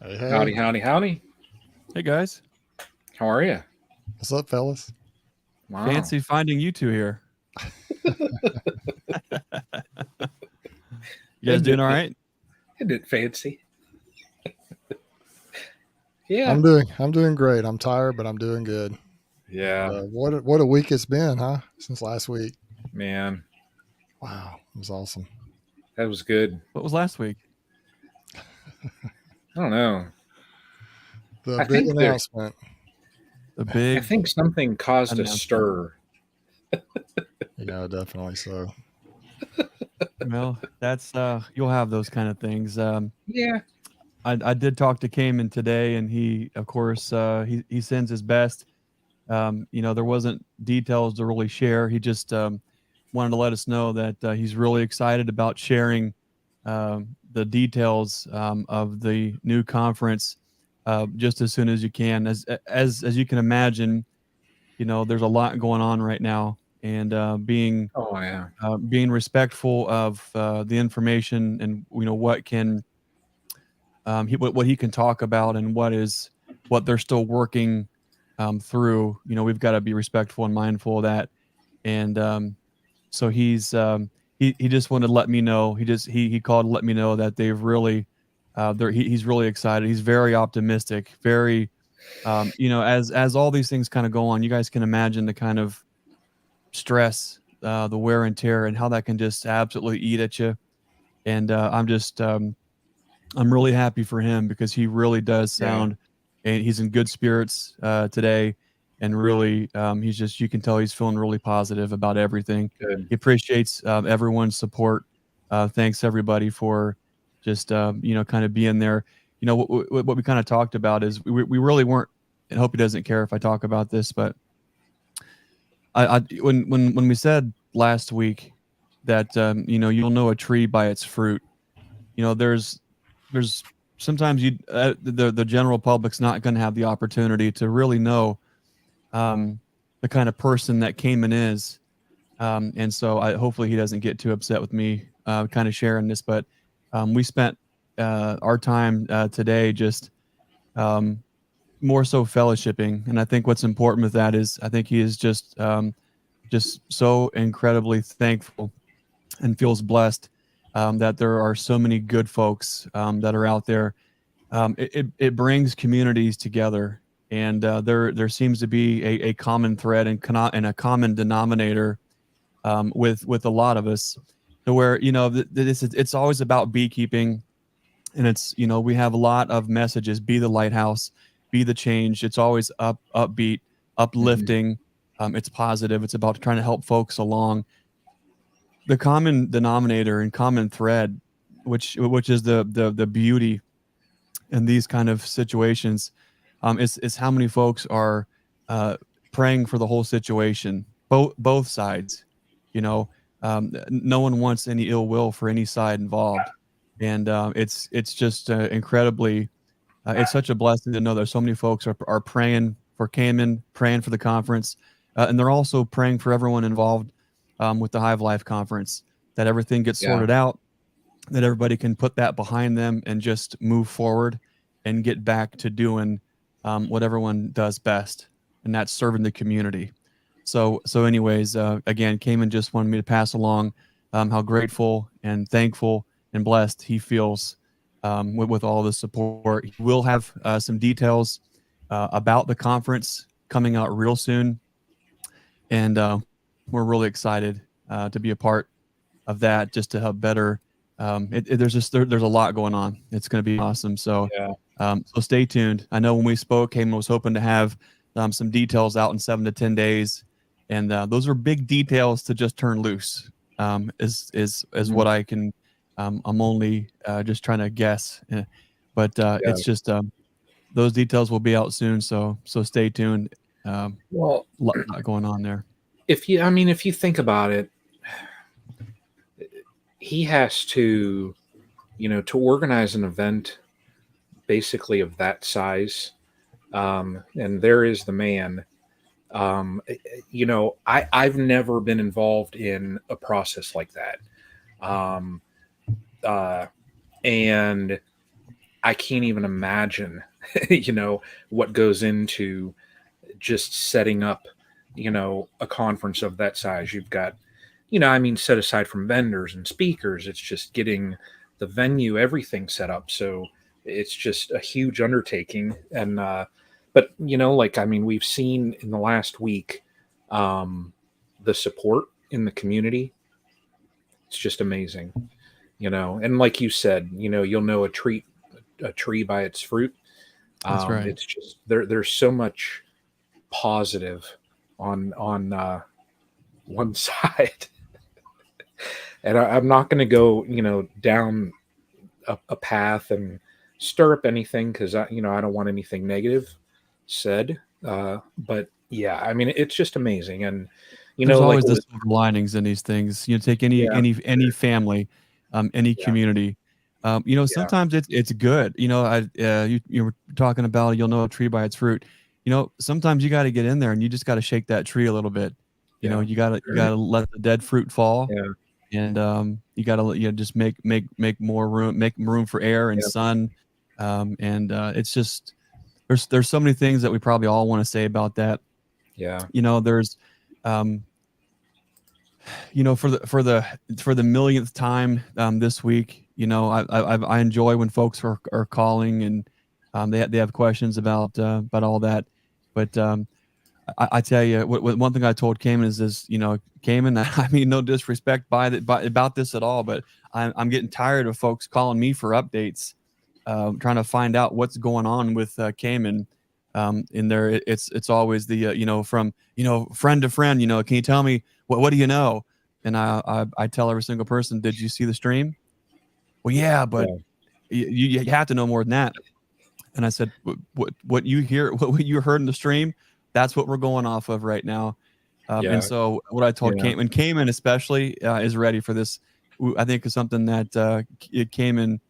Hey, hey. Howdy, howdy, howdy. Hey guys, How are you? What's up, fellas? Wow. fancy finding you two here. You guys Isn't doing it, all right? isn't it fancy? Yeah. I'm doing great. I'm tired, but I'm doing good. Yeah, What a week it's been, huh? Since last week. man. Wow, it was awesome. That was good. What was last week? I don't know. The I big think there announcement. The I big think something caused a announcement. stir. Yeah, definitely so. Well, that's you'll have those kind of things. Yeah. I did talk to Cayman today, and he, of course, he sends his best. There wasn't details to really share. He just wanted to let us know that he's really excited about sharing the details of the new conference just as soon as you can. As you can imagine, there's a lot going on right now, and Oh, yeah. being respectful of the information and what can what he can talk about and what they're still working through. We've got to be respectful and mindful of that. And so he just wanted to let me know. He called to let me know that they've really he's really excited. He's very optimistic. Very as all these things kind of go on, you guys can imagine the kind of stress, the wear and tear, and how that can just absolutely eat at you. And I'm really happy for him because he really does Yeah. sound, and he's in good spirits today, and really you can tell he's feeling really positive about everything. Good. He appreciates everyone's support. Thanks everybody for just kind of being there. What we kind of talked about is we really weren't, and hope he doesn't care if I talk about this, but when we said last week that you'll know a tree by its fruit. There's sometimes the general public's not going to have the opportunity to really know um, the kind of person that Cayman is, and so hopefully he doesn't get too upset with me kind of sharing this. But we spent our time today just um, more so fellowshipping, and I think what's important with that is I think he is just so incredibly thankful and feels blessed that there are so many good folks that are out there. It brings communities together, and there seems to be a common thread and a common denominator with a lot of us, to where it's always about beekeeping, and it's we have a lot of messages: be the lighthouse, be the change. It's always upbeat, Hmm. uplifting. It's positive. It's about trying to help folks along. The common denominator and common thread, which is the beauty in these kind of situations, is how many folks are uh, praying for the whole situation, both sides. You know, no one wants any ill will for any side involved, and it's just incredibly. It's such a blessing to know that so many folks are praying for Cayman, praying for the conference, and they're also praying for everyone involved with the Hive Life conference, that everything gets Yeah. sorted out, that everybody can put that behind them and just move forward and get back to doing what everyone does best, and that's serving the community. Anyways, again, Cayman just wanted me to pass along how grateful and thankful and blessed he feels with all the support. He will have some details about the conference coming out real soon, and we're really excited to be a part of that, just to help better. There's a lot going on. It's going to be awesome. Yeah. So stay tuned. I know when we spoke, Cayman was hoping to have some details out in 7 to 10 days, and those are big details to just turn loose. Is Hmm. what I can. I'm only just trying to guess, but Yeah. it's just those details will be out soon. So stay tuned. Well, Lot going on there. if you think about it, he has to organize an event basically of that size. And there is the man. I've never been involved in a process like that. Um, uh, and I can't even imagine, what goes into just setting up, a conference of that size. You've got, I mean, set aside from vendors and speakers, it's just getting the venue, everything set up. So it's just a huge undertaking. And, but, like, I mean, we've seen in the last week, the support in the community. It's just amazing, and like you said, you'll know a tree by its fruit. That's right. It's just there's so much positive on one side, and I'm not going to go down a path and stir up anything, because I don't want anything negative said. But yeah, I mean, it's just amazing. And There's like always the silver linings in these things. Take any yeah, any family, any yeah, community. yeah, Sometimes it's good. You were talking about you'll know a tree by its fruit. Sometimes you got to get in there and you just got to shake that tree a little bit. yeah, You gotta let the dead fruit fall, yeah, and you gotta just make more room, make room for air and yeah, sun. And it's just there's so many things that we probably all want to say about that. yeah, There's um, for the millionth time this week. I enjoy when folks are calling, and they have questions about all that. But I tell you, one thing I told Cayman is Cayman. I mean, no disrespect about this at all, but I'm getting tired of folks calling me for updates, trying to find out what's going on with Cayman. In there, it's always the from friend to friend. Can you tell me what do you know? And I tell every single person, did you see the stream? Well, yeah, but yeah, you have to know more than that. And I said, what you hear, what you heard in the stream, that's what we're going off of right now. And yeah, so what I told yeah, Cayman especially is ready for this. I think is something that Cayman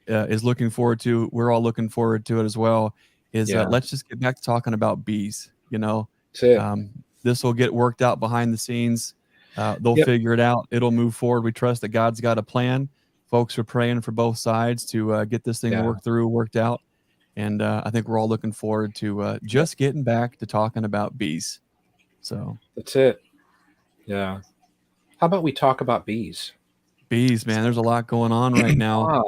is looking forward to. We're all looking forward to it as well. Is yeah. let's just get back to talking about bees. That's it. Um, this will get worked out behind the scenes. They'll Yep. figure it out. It'll move forward. We trust that God's got a plan. Folks are praying for both sides to get this thing Yeah. worked out. And I think we're all looking forward to Yep. just getting back to talking about bees. So That's it. Yeah. How about we talk about bees? bees, man, there's a lot going on right now. Ah,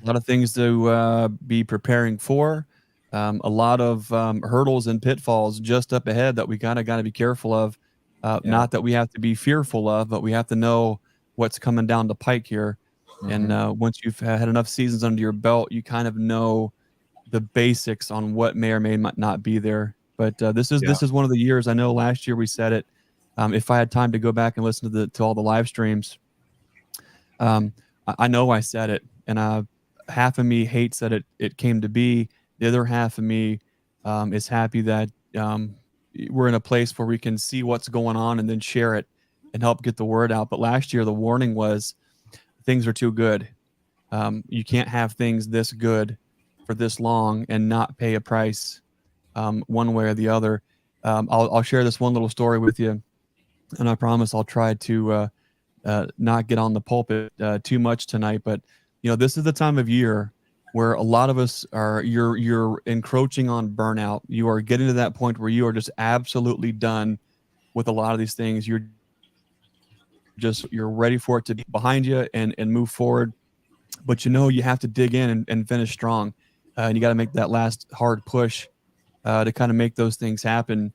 A lot of things to be preparing for. A lot of hurdles and pitfalls just up ahead that we got to be careful of. yeah. Not that we have to be fearful of, but we have to know what's coming down the pike here. And Mhm. once you've had enough seasons under your belt, you kind of know the basics on what may or may not be there. But this Yeah. is one of the years. I know last year we said it. If I had time to go back and listen to all the live streams, I know I said it, and half of me hates that it came to be. The other half of me is happy that we're in a place where we can see what's going on and then share it and help get the word out. But last year the warning was things are too good. You can't have things this good for this long and not pay a price one way or the other. I'll share this one little story with you, and I promise I'll try to not get on the pulpit too much tonight. But this is the time of year where a lot of us are you're encroaching on burnout. You are getting to that point where you are just absolutely done with a lot of these things. You're ready for it to be behind you and move forward. But you have to dig in and finish strong. And you got to make that last hard push to kind of make those things happen.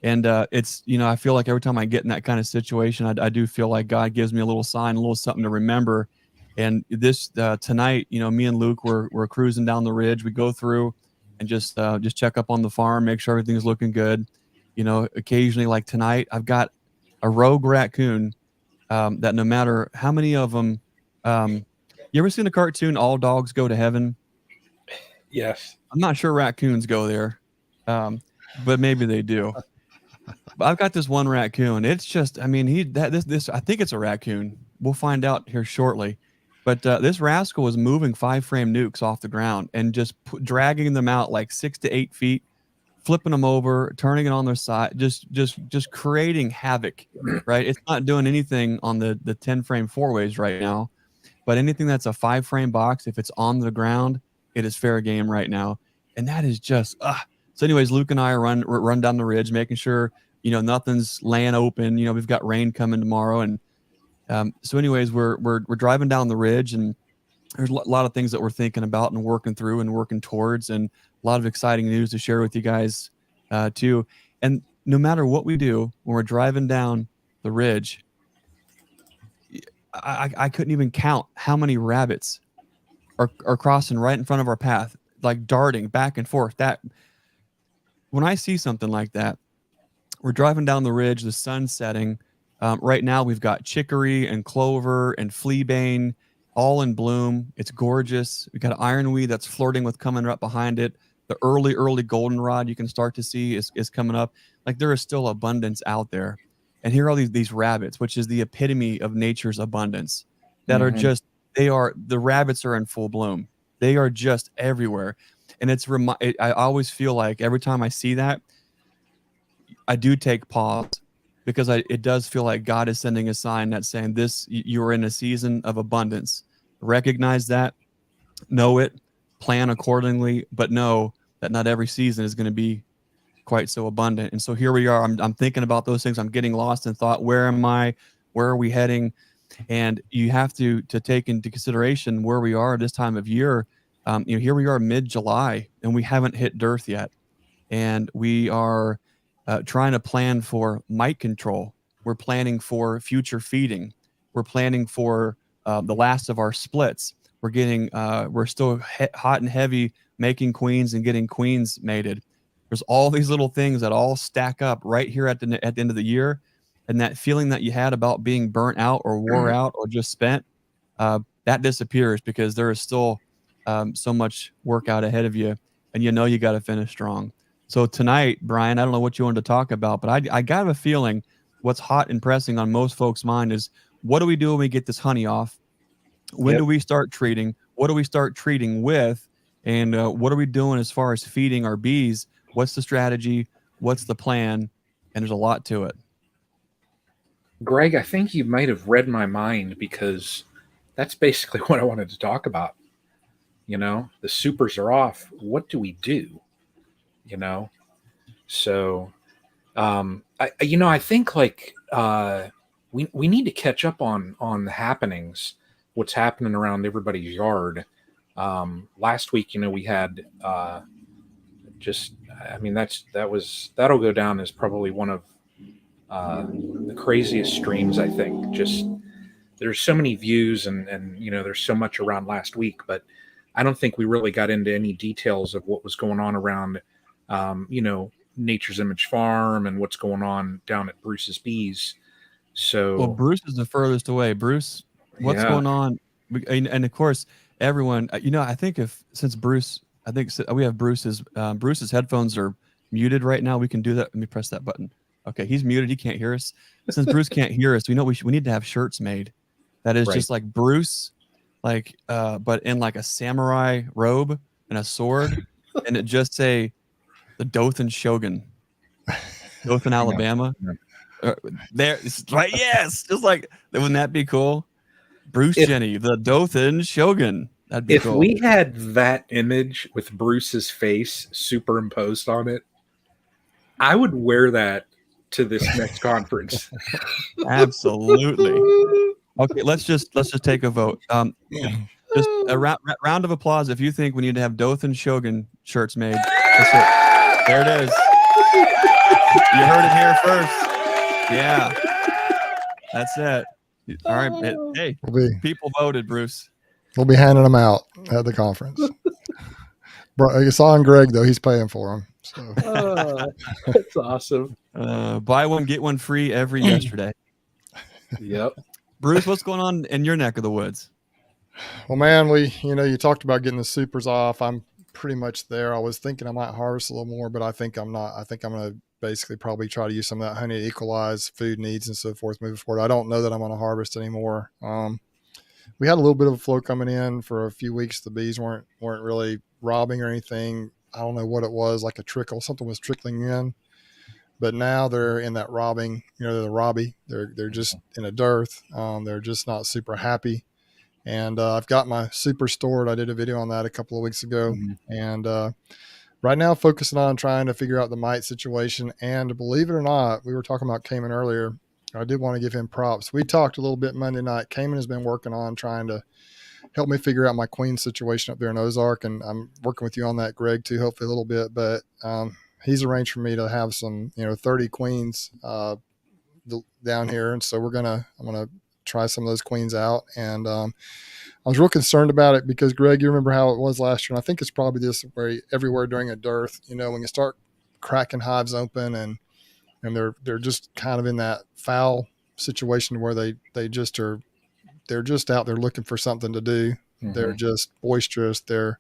And it's, I feel like every time I get in that kind of situation, I do feel like God gives me a little sign, a little something to remember. And this tonight, me and Luke, we're cruising down the ridge. We go through and just check up on the farm, make sure everything's looking good. Occasionally, like tonight, I've got a rogue raccoon that no matter how many of them, you ever seen the cartoon All Dogs Go to Heaven? Yes. I'm not sure raccoons go there, but maybe they do. But I've got this one raccoon. It's just, I mean, this I think it's a raccoon. We'll find out here shortly. But this rascal was moving 5-frame nukes off the ground and just dragging them out like 6 to 8 feet, flipping them over, turning it on their side, just creating havoc. Right? It's not doing anything on the 10-frame four ways right now, but anything that's a 5-frame box, if it's on the ground, it is fair game right now. And that is just, so anyways, Luke and I run down the ridge, making sure, nothing's laying open. We've got rain coming tomorrow. And so anyways, we're driving down the ridge, and there's a lot of things that we're thinking about and working through and working towards, and a lot of exciting news to share with you guys too. And no matter what we do, when we're driving down the ridge, I couldn't even count how many rabbits are crossing right in front of our path, like darting back and forth. That when I see something like that, we're driving down the ridge, the sun's setting. Right now we've got chicory and clover and fleabane all in bloom. It's gorgeous. We got ironweed that's flirting with coming up behind it. The early goldenrod you can start to see is coming up. Like, there is still abundance out there. And here are these rabbits, which is the epitome of nature's abundance, that are just, the rabbits are in full bloom. They are just everywhere. And I always feel like every time I see that, I do take pause, because it does feel like God is sending a sign that's saying, you are in a season of abundance. Recognize that, know it, plan accordingly, but know that not every season is going to be quite so abundant. And so here we are. I'm thinking about those things. I'm getting lost in thought. Where am I? Where are we heading? And you have to take into consideration where we are this time of year. Here we are mid-July, and we haven't hit dearth yet. And we are trying to plan for mite control. We're planning for future feeding. We're planning for the last of our splits. We're still hot and heavy making queens and getting queens mated. There's all these little things that all stack up right here at the end of the year. And that feeling that you had about being burnt out or wore out or just spent, that disappears, because there is still so much work out ahead of you, and you got to finish strong. So tonight, Brian, I don't know what you wanted to talk about, but I got a feeling what's hot and pressing on most folks' mind is, what do we do when we get this honey off? When do we start treating? What do we start treating with? And what are we doing as far as feeding our bees? What's the strategy? What's the plan? And there's a lot to it. Greg, I think you might have read my mind, because that's basically what I wanted to talk about. The supers are off. What do we do? So, I think we need to catch up on the happenings, what's happening around everybody's yard. Last week, we had that'll go down as probably one of the craziest streams, I think. Just, there's so many views, and there's so much around last week, but I don't think we really got into any details of what was going on around Nature's Image Farm and what's going on down at Bruce's Bees. So, well, Bruce is the furthest away. Bruce, what's going on? And of course, everyone, I think since Bruce, we have Bruce's headphones are muted right now. We can do that. Let me press that button. Okay, he's muted. He can't hear us. Since Bruce can't hear us, we need to have shirts made that is just like Bruce, but in like a samurai robe and a sword, and it just say the Dothan Shogun, Dothan, Alabama. There, right? Yes, just like, wouldn't that be cool? Bruce Jenny, the Dothan Shogun. That'd be cool. If we had that image with Bruce's face superimposed on it, I would wear that to this next conference. Absolutely. Okay, let's just take a vote. Just a round of applause if you think we need to have Dothan Shogun shirts made. There it is. You heard it here first. Yeah, that's it. All right. Hey, people voted, Bruce. We'll be handing them out at the conference. I saw on Greg, though. He's paying for them. So. That's awesome. Buy one, get one free every yesterday. Yep. Bruce, what's going on in your neck of the woods? Well, man, you talked about getting the supers off. I'm pretty much there. I was thinking I might harvest a little more, but I think I'm not. I think I'm going to basically probably try to use some of that honey to equalize food needs and so forth moving forward. I don't know that I'm going to harvest anymore. We had a little bit of a flow coming in for a few weeks. The bees weren't really robbing or anything. I don't know what it was, like a trickle. Something was trickling in. But now they're in that robbing, they're the robby. They're just in a dearth. They're just not super happy. And I've got my super stored. I did a video on that a couple of weeks ago. And right now, focusing on trying to figure out the mite situation. And believe it or not, we were talking about Cayman earlier. I did want to give him props. We talked a little bit Monday night. Cayman has been working on trying to help me figure out my queen situation up there in Ozark. And I'm working with you on that, Greg, too, hopefully a little bit. But he's arranged for me to have some, 30 queens down here. And so I'm going to try some of those queens out. And I was real concerned about it because, Greg, you remember how it was last year. And I think it's probably this way everywhere during a dearth, when you start cracking hives open and they're just kind of in that foul situation where they're just out there looking for something to do. They're just boisterous. They're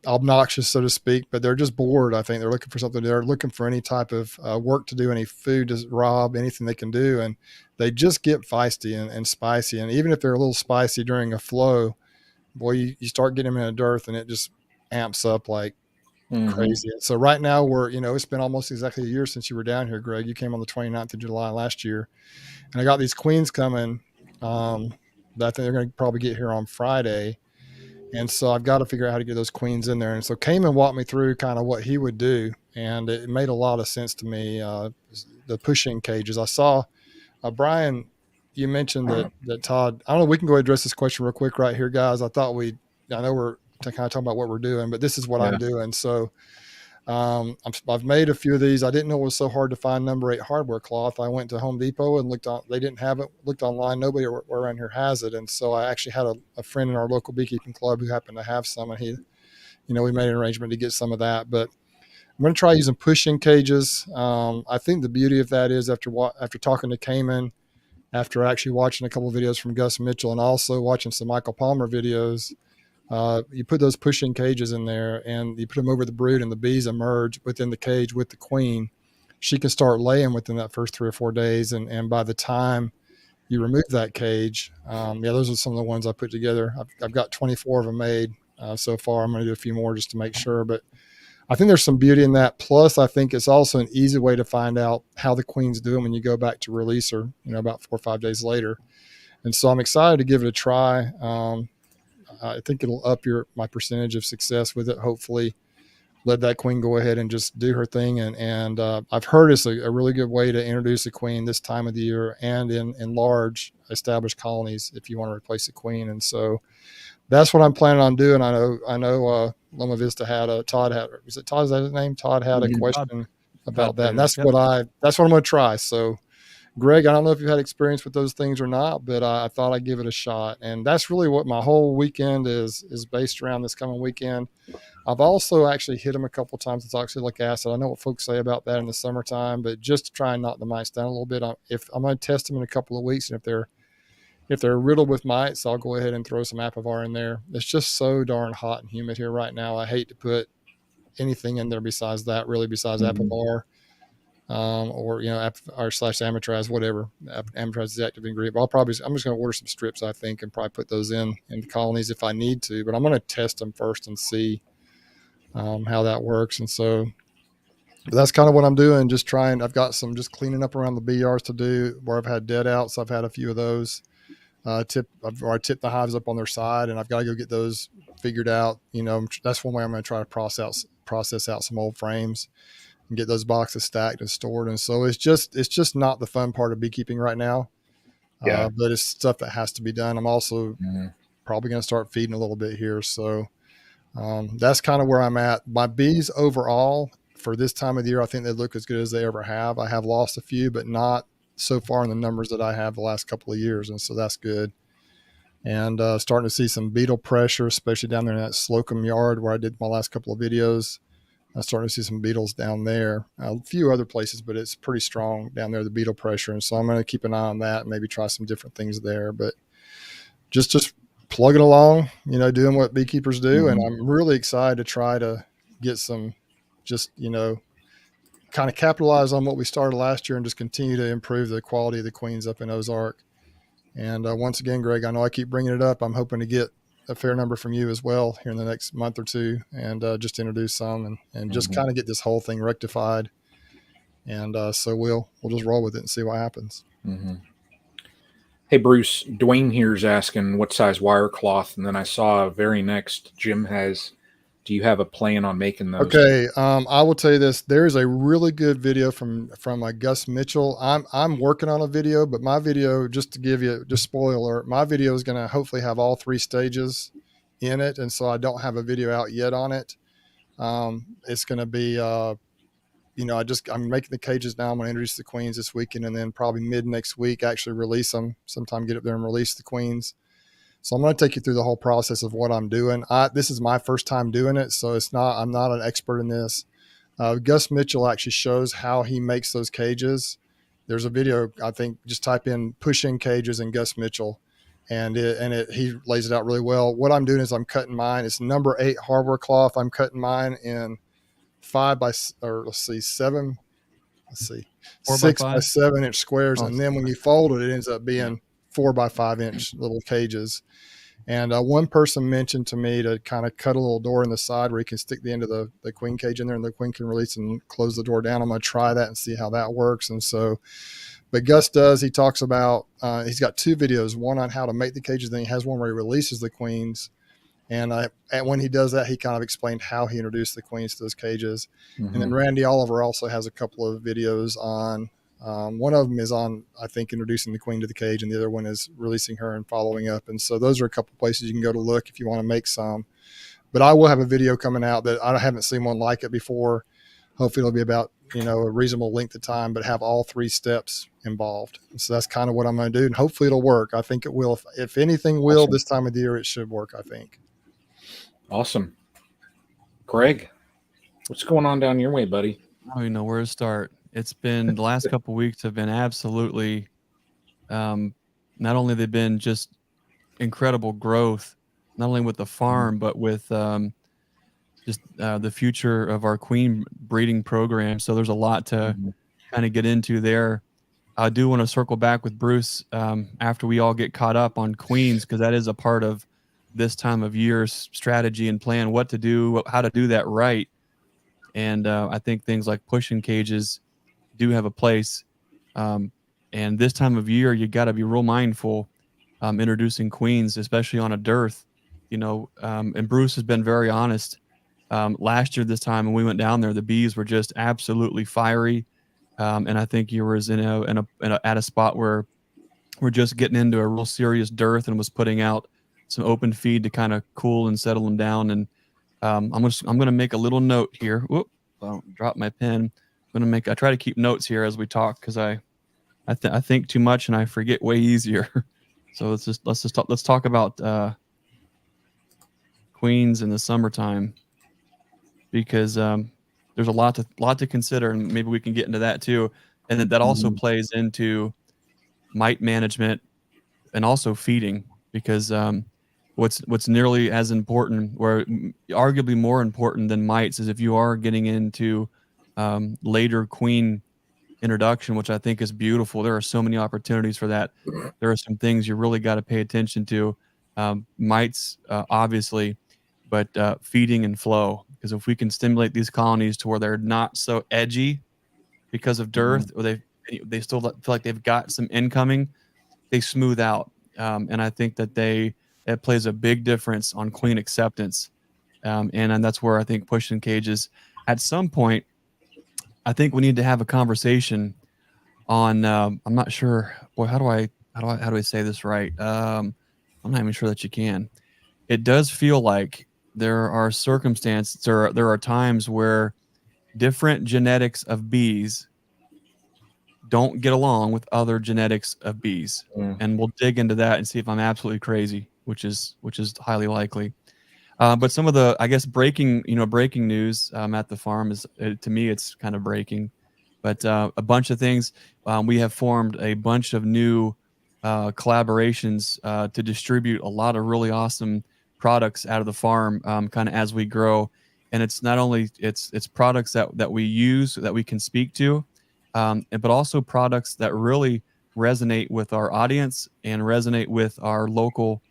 obnoxious, so to speak, but they're just bored. I think they're looking for something. They're looking for any type of work to do, any food to rob, anything they can do. And they just get feisty and spicy. And even if they're a little spicy during a flow, boy, you start getting them in a dearth and it just amps up like crazy. So right now it's been almost exactly a year since you were down here, Greg. You came on the 29th of July last year. And I got these queens coming that I think they're going to probably get here on Friday. And so I've got to figure out how to get those queens in there. And so Cayman walked me through kind of what he would do. And it made a lot of sense to me. The pushing cages. I saw Brian, you mentioned that Todd, I don't know, we can go address this question real quick right here, guys. I know we're kind of talking about what we're doing, but this is what I'm doing. So I've made a few of these. I didn't know it was so hard to find number 8 hardware cloth. I went to Home Depot and they didn't have it, looked online. Nobody around here has it. And so I actually had a friend in our local beekeeping club who happened to have some, and he, we made an arrangement to get some of that, but I'm going to try using pushing cages. I think the beauty of that is after talking to Cayman, after actually watching a couple of videos from Gus Mitchell and also watching some Michael Palmer videos, you put those pushing cages in there and you put them over the brood, and the bees emerge within the cage with the queen. She can start laying within that first 3 or 4 days. And by the time you remove that cage, those are some of the ones I put together. I've got 24 of them made so far. I'm going to do a few more just to make sure, but I think there's some beauty in that. Plus, I think it's also an easy way to find out how the queen's doing when you go back to release her, about 4 or 5 days later. And so I'm excited to give it a try. I think it'll up my percentage of success with it. Hopefully let that queen go ahead and just do her thing. And I've heard it's a really good way to introduce a queen this time of the year and in large established colonies if you want to replace a queen. And so that's what I'm planning on doing. I know Loma Vista had Todd had, is it Todd? Is that his name? Todd had a question about that. And that's what I'm going to try. So Greg, I don't know if you've had experience with those things or not, but I thought I'd give it a shot. And that's really what my whole weekend is based around this coming weekend. I've also actually hit them a couple of times with oxalic acid. I know what folks say about that in the summertime, but just to try and knock the mites down a little bit. If I'm going to test them in a couple of weeks, and if they're riddled with mites, I'll go ahead and throw some Apivar in there. It's just so darn hot and humid here right now. I hate to put anything in there besides Apivar. Or Amitraz, whatever. Amitraz is the active ingredient. But I'm just going to order some strips, I think, and probably put those in the colonies if I need to. But I'm going to test them first and see how that works. And so that's kind of what I'm doing. Just trying. I've got some just cleaning up around the bee yards to do where I've had dead outs. I've had a few of those. I tipped the hives up on their side, and I've got to go get those figured out. That's one way I'm going to try to process out some old frames and get those boxes stacked and stored. And so it's just not the fun part of beekeeping right now. But it's stuff that has to be done. I'm also probably going to start feeding a little bit here. So that's kind of where I'm at. My bees overall for this time of the year, I think they look as good as they ever have. I have lost a few, but not so far in the numbers that I have the last couple of years. And so that's good. And starting to see some beetle pressure, especially down there in that Slocum yard where I did my last couple of videos. I'm starting to see some beetles down there, a few other places, but it's pretty strong down there, the beetle pressure. And so I'm going to keep an eye on that and maybe try some different things there, but just plugging along, doing what beekeepers do. And I'm really excited to try to get some, kind of capitalize on what we started last year and just continue to improve the quality of the queens up in Ozark. And once again, Greg, I know I keep bringing it up. I'm hoping to get a fair number from you as well here in the next month or two, and just introduce some and just kind of get this whole thing rectified. And so we'll just roll with it and see what happens. Hey Bruce, Dwayne here's asking what size wire cloth, and then I saw very next Jim has. Do you have a plan on making those? Okay, I will tell you this. There is a really good video from Gus Mitchell. I'm working on a video, but my video, just to give you just spoiler, my video is going to hopefully have all 3 stages in it, and so I don't have a video out yet on it. It's going to be, I'm making the cages now. I'm going to introduce the queens this weekend, and then probably mid next week actually release them. Sometime get up there and release the queens. So I'm going to take you through the whole process of what I'm doing. This is my first time doing it, so I'm not an expert in this. Gus Mitchell actually shows how he makes those cages. There's a video, I think, just type in push-in cages and Gus Mitchell, and he lays it out really well. What I'm doing is I'm cutting mine. It's number 8 hardware cloth. I'm cutting mine in 7, let's see, 6 by 7 inch squares. And then when you fold it, it ends up being 4 by 5 inch little cages. And one person mentioned to me to kind of cut a little door in the side where you can stick the end of the queen cage in there and the queen can release and close the door down. I'm going to try that and see how that works. And so, but Gus he talks about, he's got 2 videos, one on how to make the cages. Then he has one where he releases the queens. And when he does that, he kind of explained how he introduced the queens to those cages. Mm-hmm. And then Randy Oliver also has a couple of videos on, one of them is on, I think, introducing the queen to the cage, and the other one is releasing her and following up. And so those are a couple of places you can go to look if you want to make some. But I will have a video coming out that I haven't seen one like it before. Hopefully it'll be about, a reasonable length of time, but have all 3 steps involved. And so that's kind of what I'm going to do. And hopefully it'll work. I think it will. If anything will, awesome. This time of the year, it should work, I think. Awesome. Greg, what's going on down your way, buddy? I don't even know where to start. It's been the last couple of weeks have been absolutely, not only they've been just incredible growth, not only with the farm, but with just the future of our queen breeding program. So there's a lot to kind of get into there. I do want to circle back with Bruce after we all get caught up on queens, because that is a part of this time of year's strategy and plan, what to do, how to do that right. And I think things like pushing cages do have a place. And this time of year, you got to be real mindful introducing queens, especially on a dearth, and Bruce has been very honest. Last year, this time when we went down there, the bees were just absolutely fiery. And I think you were at a spot where we're just getting into a real serious dearth and was putting out some open feed to kind of cool and settle them down. And I'm going to make a little note here. Whoop, don't drop my pen. I try to keep notes here as we talk, because I think too much and I forget way easier. So let's talk about queens in the summertime, because there's a lot to consider, and maybe we can get into that too. And that also plays into mite management and also feeding, because what's nearly as important, or arguably more important than mites, is if you are getting into later queen introduction, which I think is beautiful. There are so many opportunities for that. There are some things you really got to pay attention to. Mites, obviously, but feeding and flow, because if we can stimulate these colonies to where they're not so edgy because of dearth, or they still feel like they've got some incoming, they smooth out. And I think that it plays a big difference on queen acceptance. And that's where I think pushing cages at some point, I think we need to have a conversation on, I'm not sure, boy, how do I say this right? I'm not even sure that you can. It does feel like there are circumstances, there are times where different genetics of bees don't get along with other genetics of bees. And we'll dig into that and see if I'm absolutely crazy, which is highly likely. But some of the, I guess, breaking news at the farm is, to me, it's kind of breaking. But a bunch of things. We have formed a bunch of new collaborations to distribute a lot of really awesome products out of the farm, kind of as we grow. And it's not only it's products that we use, that we can speak to, but also products that really resonate with our audience and resonate with our local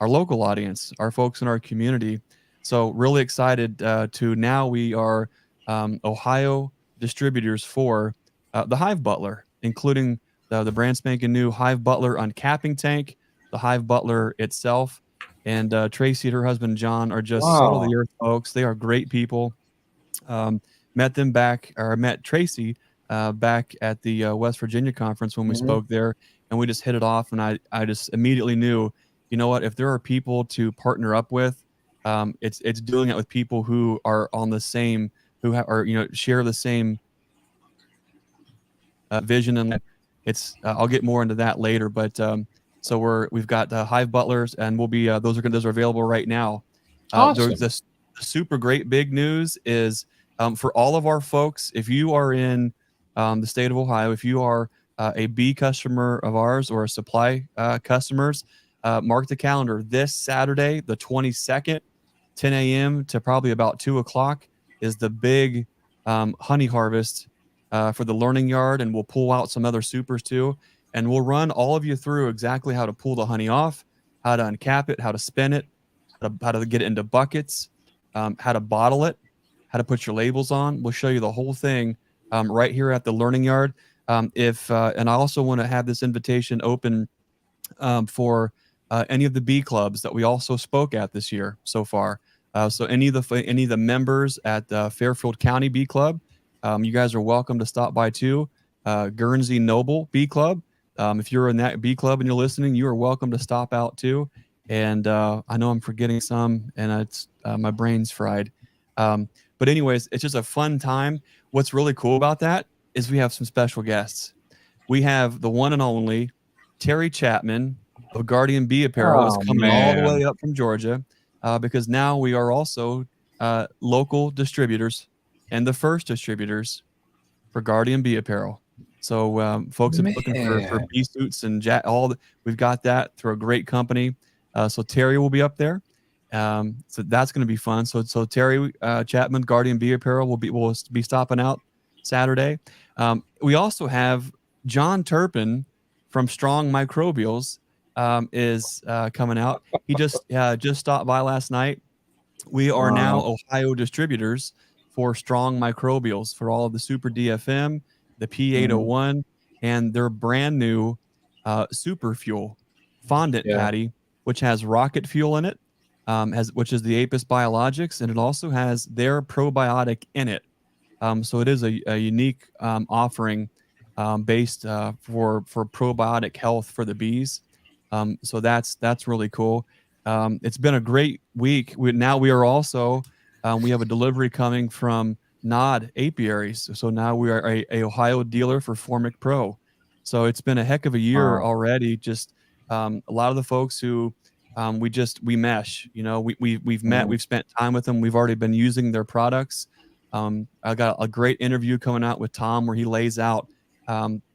audience, our folks in our community. So really excited to now we are Ohio distributors for the Hive Butler, including the brand spanking new Hive Butler uncapping tank, the Hive Butler itself, and Tracy and her husband John are just salt of Wow. the earth folks. They are great people. Met them back, or met Tracy back at the West Virginia conference when we spoke there, and we just hit it off. And I just immediately knew, you know what, if there are people to partner up with, it's doing it with people who are on the same, are share the same vision. And it's I'll get more into that later, but so we've got Hive Butlers, and we'll be those are available right now. There's Awesome. this super great big news is for all of our folks, if you are in the state of Ohio, if you are a bee customer of ours or a supply customers, mark the calendar. This Saturday, the 22nd, 10 a.m. to probably about 2 o'clock is the big honey harvest for the learning yard, and we'll pull out some other supers too. And we'll run all of you through exactly how to pull the honey off, how to uncap it, how to spin it, how to get it into buckets, how to bottle it, how to put your labels on. We'll show you the whole thing right here at the learning yard. And I also want to have this invitation open for any of the bee clubs that we also spoke at this year so far. So any of the members at the Fairfield County Bee Club, you guys are welcome to stop by too. Guernsey Noble Bee Club. If you're in that bee club and you're listening, you are welcome to stop out too. And I know I'm forgetting some, and it's my brain's fried. But anyways, it's just a fun time. What's really cool about that is we have some special guests. We have the one and only Terry Chapman of Guardian Bee Apparel is coming all the way up from Georgia because now we are also local distributors and the first distributors for Guardian Bee Apparel. So folks have been looking for bee suits and we've got that through a great company. So Terry will be up there. So that's going to be fun. So Terry Chapman, Guardian Bee Apparel will be stopping out Saturday. We also have John Turpin from Strong Microbials is coming out. He just stopped by last night. We are now Ohio distributors for Strong Microbials for all of the Super DFM, the P801, and their brand new Super Fuel fondant patty, which has rocket fuel in it, which is the Apis Biologics, and it also has their probiotic in it. So it is a unique offering based for probiotic health for the bees. So that's really cool. It's been a great week. We are also we have a delivery coming from Nod Apiaries. So now we are a Ohio dealer for Formic Pro. So it's been a heck of a year already. Just a lot of the folks who we mesh. We've met, we've spent time with them. We've already been using their products. I got a great interview coming out with Tom where he lays out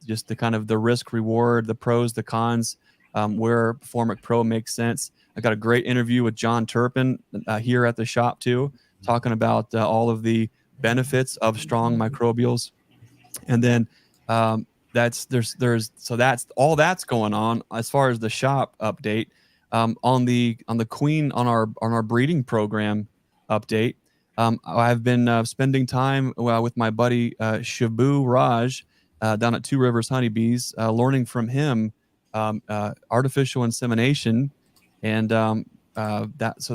just the kind of the risk reward, the pros, the cons, where Formic Pro makes sense. I got a great interview with John Turpin here at the shop too, talking about all of the benefits of Strong Microbials. And then that's all that's going on as far as the shop update. On the queen on our breeding program update. I've been spending time with my buddy Shabu Raj down at Two Rivers Honeybees, learning from him artificial insemination, and that's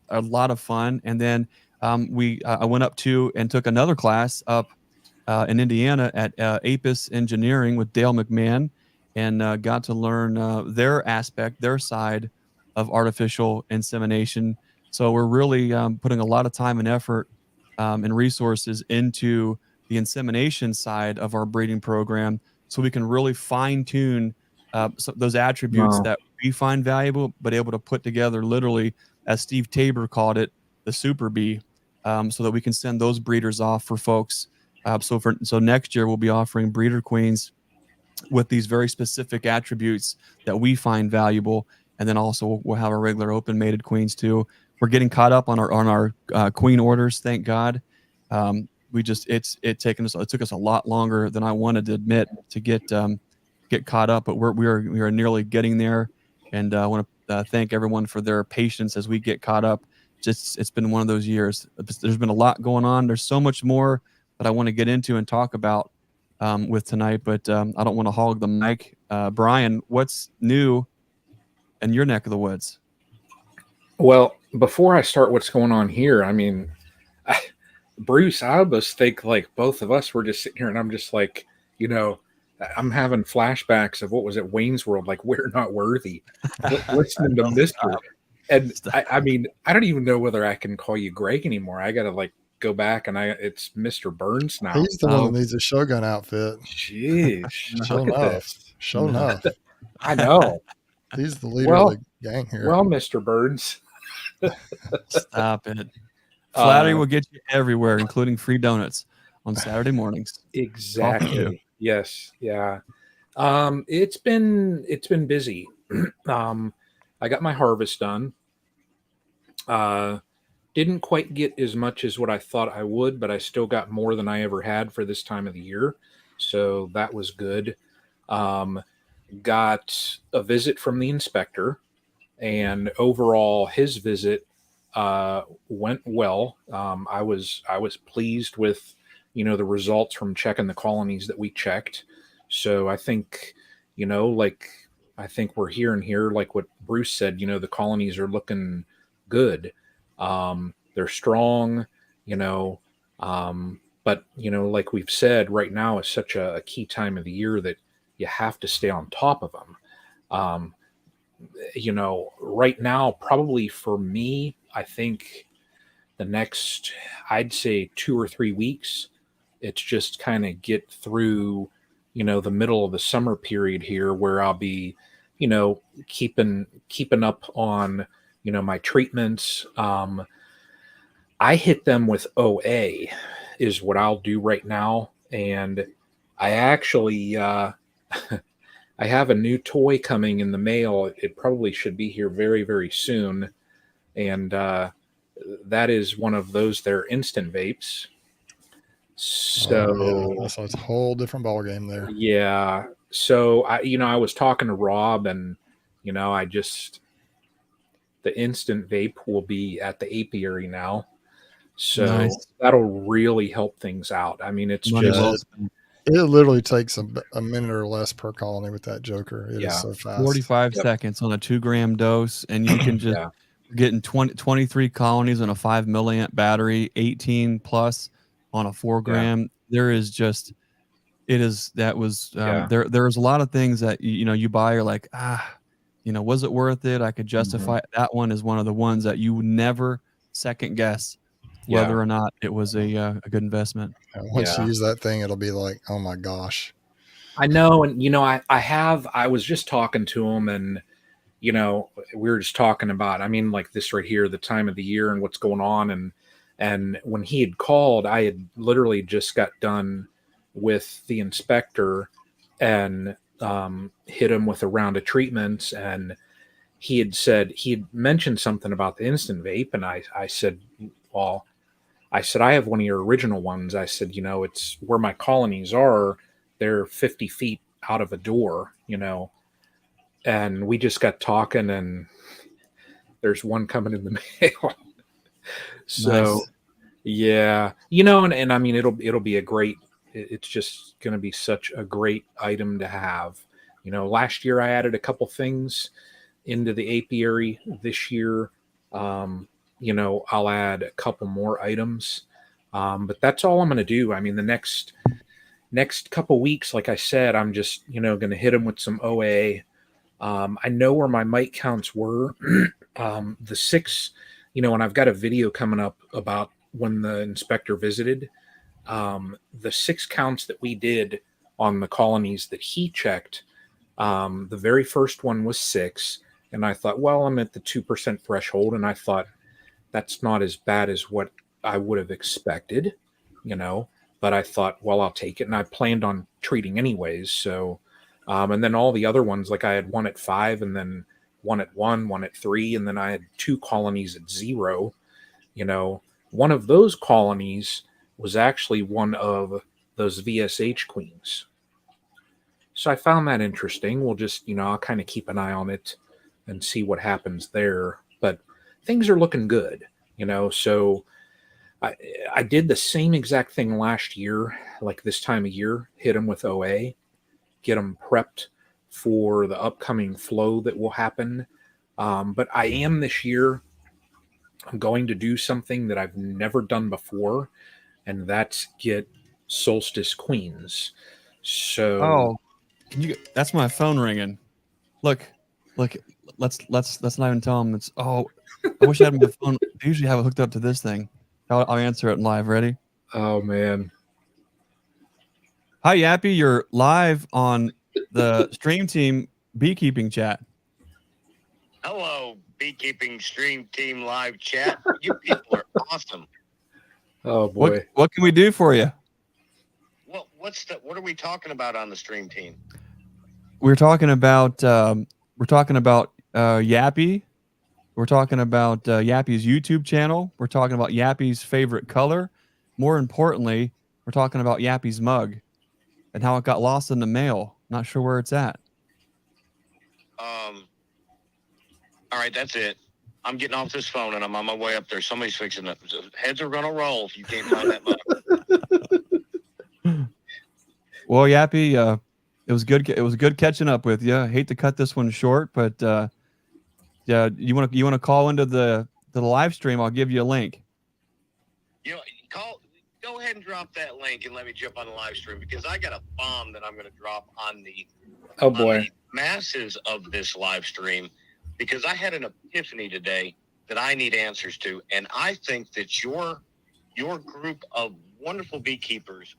a lot of fun. And then I went up to and took another class up in Indiana at Apis Engineering with Dale McMahon, and got to learn their side of artificial insemination. So we're really putting a lot of time and effort and resources into the insemination side of our breeding program, so we can really fine tune those attributes that we find valuable, but able to put together literally, as Steve Tabor called it, the super bee, so that we can send those breeders off for folks. So next year we'll be offering breeder queens with these very specific attributes that we find valuable, and then also we'll have our regular open mated queens too. We're getting caught up on our queen orders, thank God. It took us a lot longer than I wanted to admit to get caught up, but we are nearly getting there. And I want to thank everyone for their patience as we get caught up. It's been one of those years. There's been a lot going on. There's so much more that I want to get into and talk about. with tonight, but I don't want to hog the mic. Brian, what's new in your neck of the woods? Well, before I start what's going on here, I mean, Bruce, I almost think like both of us were just sitting here and I'm just like, I'm having flashbacks of what was it, Wayne's World, like we're not worthy. Listening to Mr. And I mean, I don't even know whether I can call you Greg anymore. I got to like go back and it's Mr. Burns now. He's the one that needs a Shogun outfit. Jeez. Show enough. Show enough. I know. He's the leader of the gang here. Well, Mr. Burns. Stop it. Flattery will get you everywhere, including free donuts on Saturday mornings. Exactly. Yes. Yeah. It's been busy. I got my harvest done. Didn't quite get as much as what I thought I would, but I still got more than I ever had for this time of the year. So that was good. Got a visit from the inspector, and overall his visit went well. I was pleased with the results from checking the colonies that we checked. So I think I think we're hearing here, like what Bruce said, the colonies are looking good. They're strong, but like we've said, right now is such a key time of the year that you have to stay on top of them. Right now, probably for me, I think the next, I'd say 2 or 3 weeks, it's just kind of get through, the middle of the summer period here where I'll be, keeping up on, my treatments. I hit them with OA is what I'll do right now. And I actually, I have a new toy coming in the mail. It probably should be here very, very soon. And that is one of those, they're instant vapes. So that's a whole different ballgame there. Yeah. So I was talking to Rob, and the instant vape will be at the apiary now. So that'll really help things out. I mean, it's it literally takes a minute or less per colony with that Joker. It is so fast. 45 seconds on a 2-gram dose, and you can just getting 23 colonies on a 5 milliamp battery, 18 plus on a 4-gram. There is just, there's a lot of things that you buy, you're like, was it worth it? I could justify it. That one is one of the ones that you would never second guess whether or not it was a good investment. Once you use that thing, it'll be like, oh my gosh. I know. And I was just talking to him, and we were just talking about, I mean, like this right here, the time of the year and what's going on. And when he had called, I had literally just got done with the inspector and hit him with a round of treatments. And he had mentioned something about the instant vape. And I said, well, I have one of your original ones. I said, it's where my colonies are. They're 50 feet out of a door, and we just got talking, and there's one coming in the mail. So, and I mean, it'll be a great, it's just going to be such a great item to have. Last year I added a couple things into the apiary. This year, I'll add a couple more items. But that's all I'm going to do. I mean, the next couple weeks, like I said, I'm just, going to hit them with some OA. I know where my mite counts were. The 6, and I've got a video coming up about when the inspector visited. The 6 counts that we did on the colonies that he checked, the very first one was 6. And I thought, well, I'm at the 2% threshold. And I thought, that's not as bad as what I would have expected, but I thought, well, I'll take it. And I planned on treating anyways. So, and then all the other ones, like I had one at 5 and then one at 1, one at 3. And then I had 2 colonies at 0. One of those colonies was actually one of those VSH queens. So I found that interesting. We'll just, I'll kind of keep an eye on it and see what happens there. But things are looking good, so I did the same exact thing last year, like this time of year, hit them with OA, get them prepped for the upcoming flow that will happen. But I am this year, I'm going to do something that I've never done before, and that's get solstice queens. So, Oh, can you? That's my phone ringing. Look, look. Let's not even tell them it's. Oh, I wish I had my phone. I usually have it hooked up to this thing. I'll answer it live. Ready? oh man, Hi, Yappy. You're live on the StreamTeam Beekeeping Chat. Hello, Beekeeping Stream Team Live Chat. You people are awesome. oh boy. What can we do for you? What are we talking about on the Stream Team? We're talking about Yappy. We're talking about Yappy's YouTube channel. We're talking about Yappy's favorite color. More importantly, we're talking about Yappy's mug and how it got lost in the mail. Not sure where it's at. All right, that's it. I'm getting off this phone and I'm on my way up there. Somebody's fixing it. Heads are gonna roll if you can't find that mug. Well, Yappy, it was good. It was good catching up with you. I hate to cut this one short, but yeah, you want to call into the live stream? I'll give you a link. You know, go ahead and drop that link and let me jump on the live stream because I got a bomb that I'm going to drop on the Oh boy. on the masses of this live stream because I had an epiphany today that I need answers to, and I think that your group of wonderful beekeepers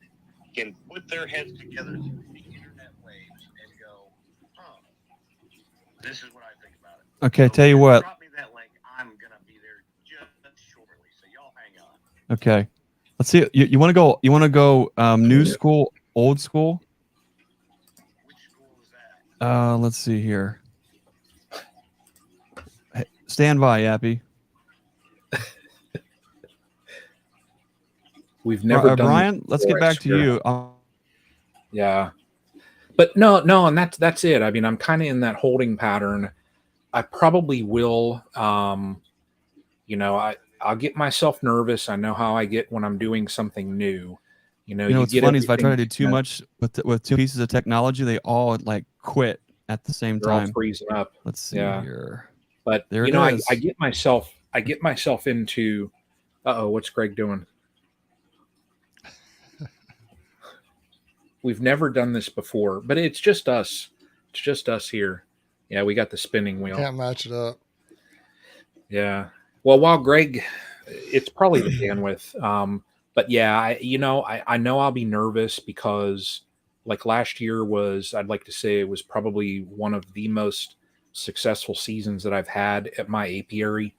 can put their heads together through the internet waves and go, huh, this is what I think about it. Okay, So tell you what. drop me that link. I'm going to be there just shortly, so y'all hang on. Okay, let's see. You want to go? You want to go new school, old school? Which school is that? Let's see here. Hey, stand by, Yappy. We've never done Brian, let's get back to you. Yeah. But no, and that's it. I mean, I'm kind of in that holding pattern. I probably will you know, I'll get myself nervous. I know how I get when I'm doing something new. You know what's funny is if I try to do too much with two pieces of technology, they all like quit at the same they're all time. freezing up. Let's see Yeah. here. But There you it know, is. I get myself into what's Greg doing? We've never done this before, but it's just us. It's just us here. Yeah, we got the spinning wheel. Can't match it up. Yeah. Well, while Greg, it's probably the bandwidth. But yeah, I know I'll be nervous because like last year was, I'd like to say it was probably one of the most successful seasons that I've had at my apiary.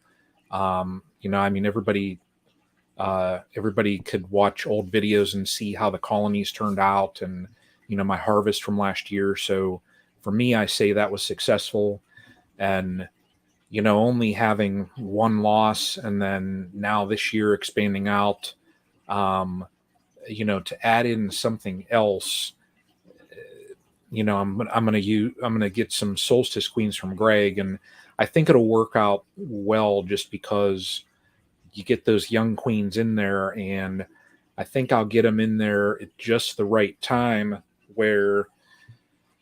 You know, I mean, everybody could watch old videos and see how the colonies turned out and, you know, my harvest from last year. So for me, I say that was successful. And, you know, only having one loss and then now this year expanding out, you know, to add in something else, you know, I'm going to get some solstice queens from Greg, and I think it'll work out well just because you get those young queens in there, and I think I'll get them in there at just the right time where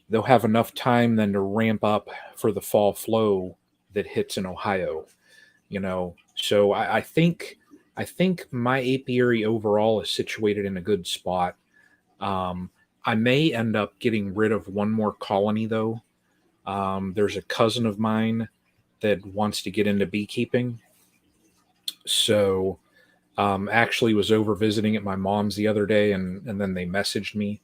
they'll have enough time then to ramp up for the fall flow that hits in Ohio, you know. So I think my apiary overall is situated in a good spot. I may end up getting rid of one more colony though. There's a cousin of mine that wants to get into beekeeping. So actually was over visiting at my mom's the other day and then they messaged me.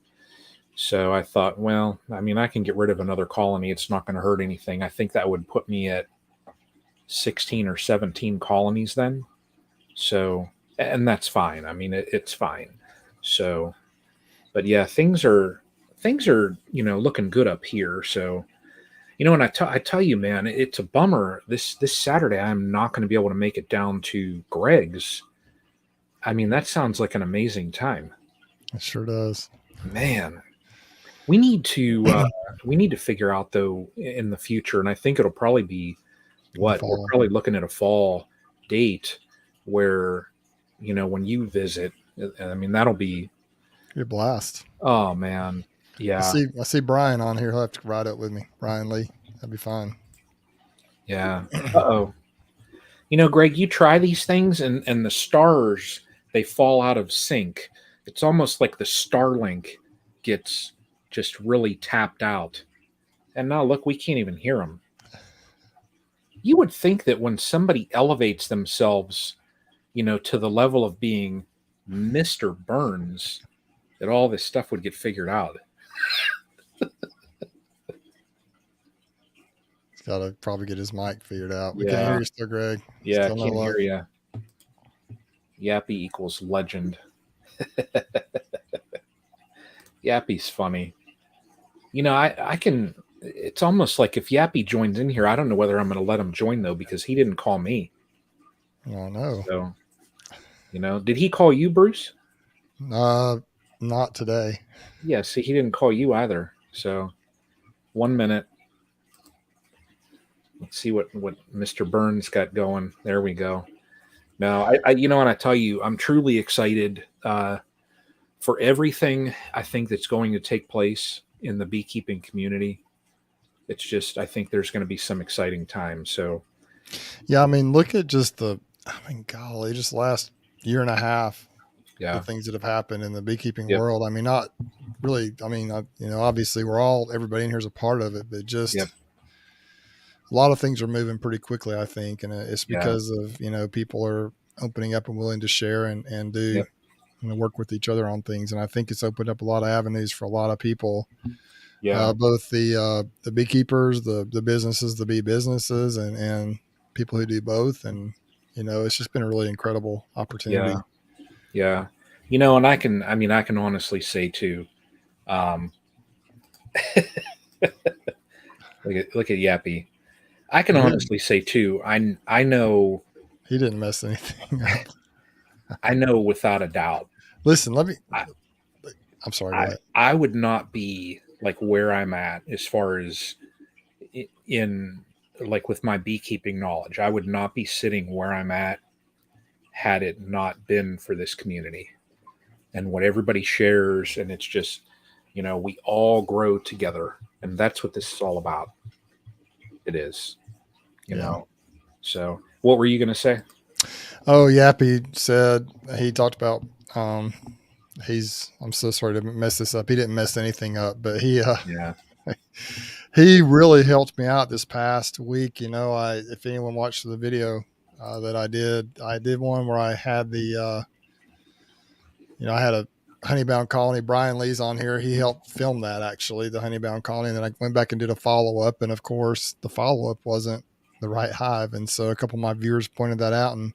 So I thought, well, I mean, I can get rid of another colony. It's not going to hurt anything. I think that would put me at 16 or 17 colonies then. So, and that's fine. I mean, it's fine. So, but yeah, things are, you know, looking good up here. So, you know, and I tell you, man, it's a bummer. This Saturday, I'm not going to be able to make it down to Greg's. I mean, that sounds like an amazing time. It sure does. Man, we need to figure out though in the future, and I think it'll probably be we're probably looking at a fall date where when you visit. I mean, that'll be, Be a blast. oh man. Yeah. I see Brian on here. He'll have to ride up with me. Brian Lee. That'd be fine. Yeah. Uh-oh. Greg, you try these things and the stars, they fall out of sync. It's almost like the Starlink gets just really tapped out. And now look, we can't even hear them. You would think that when somebody elevates themselves, to the level of being Mr. Burns, that all this stuff would get figured out. He's got to probably get his mic figured out. We Yeah. can't hear you still, Greg. Yeah, Still no can't luck. hear you. Yappy equals legend. Yappy's funny. I can. It's almost like if Yappy joins in here, I don't know whether I'm going to let him join though, because he didn't call me. Oh no. So, did he call you, Bruce? Not today. Yeah. See, he didn't call you either. So, 1 minute. Let's see what Mr. Burns got going. There we go. No, and I tell you, I'm truly excited for everything I think that's going to take place in the beekeeping community. It's just, I think there's going to be some exciting times. So, yeah, I mean, look at just golly, just last year and a half, yeah, the things that have happened in the beekeeping Yep. world. I mean, not really. I mean, obviously, everybody in here is a part of it, but just Yep. a lot of things are moving pretty quickly, I think, and it's Yeah. because of people are opening up and willing to share and do Yep. work with each other on things, and I think it's opened up a lot of avenues for a lot of people. Yeah. Both the beekeepers, the businesses, the bee businesses, and people who do both, and it's just been a really incredible opportunity. Yeah. And I can honestly say too, look at Yappy. I can honestly say too, I know he didn't mess anything up. I know without a doubt. Listen, I'm sorry. I would not be like where I'm at as far as in like with my beekeeping knowledge. I would not be sitting where I'm at had it not been for this community and what everybody shares. And it's just, we all grow together, and that's what this is all about. It is, you know. So what were you going to say? Oh, Yappy said he talked about, I'm so sorry to mess this up. He didn't mess anything up, but he really helped me out this past week. If anyone watched the video that I did one where I had I had a honeybound colony. Brian Lee's on here. He helped film that, actually, the honeybound colony. And then I went back and did a follow-up. And of course the follow-up wasn't the right hive. And so a couple of my viewers pointed that out and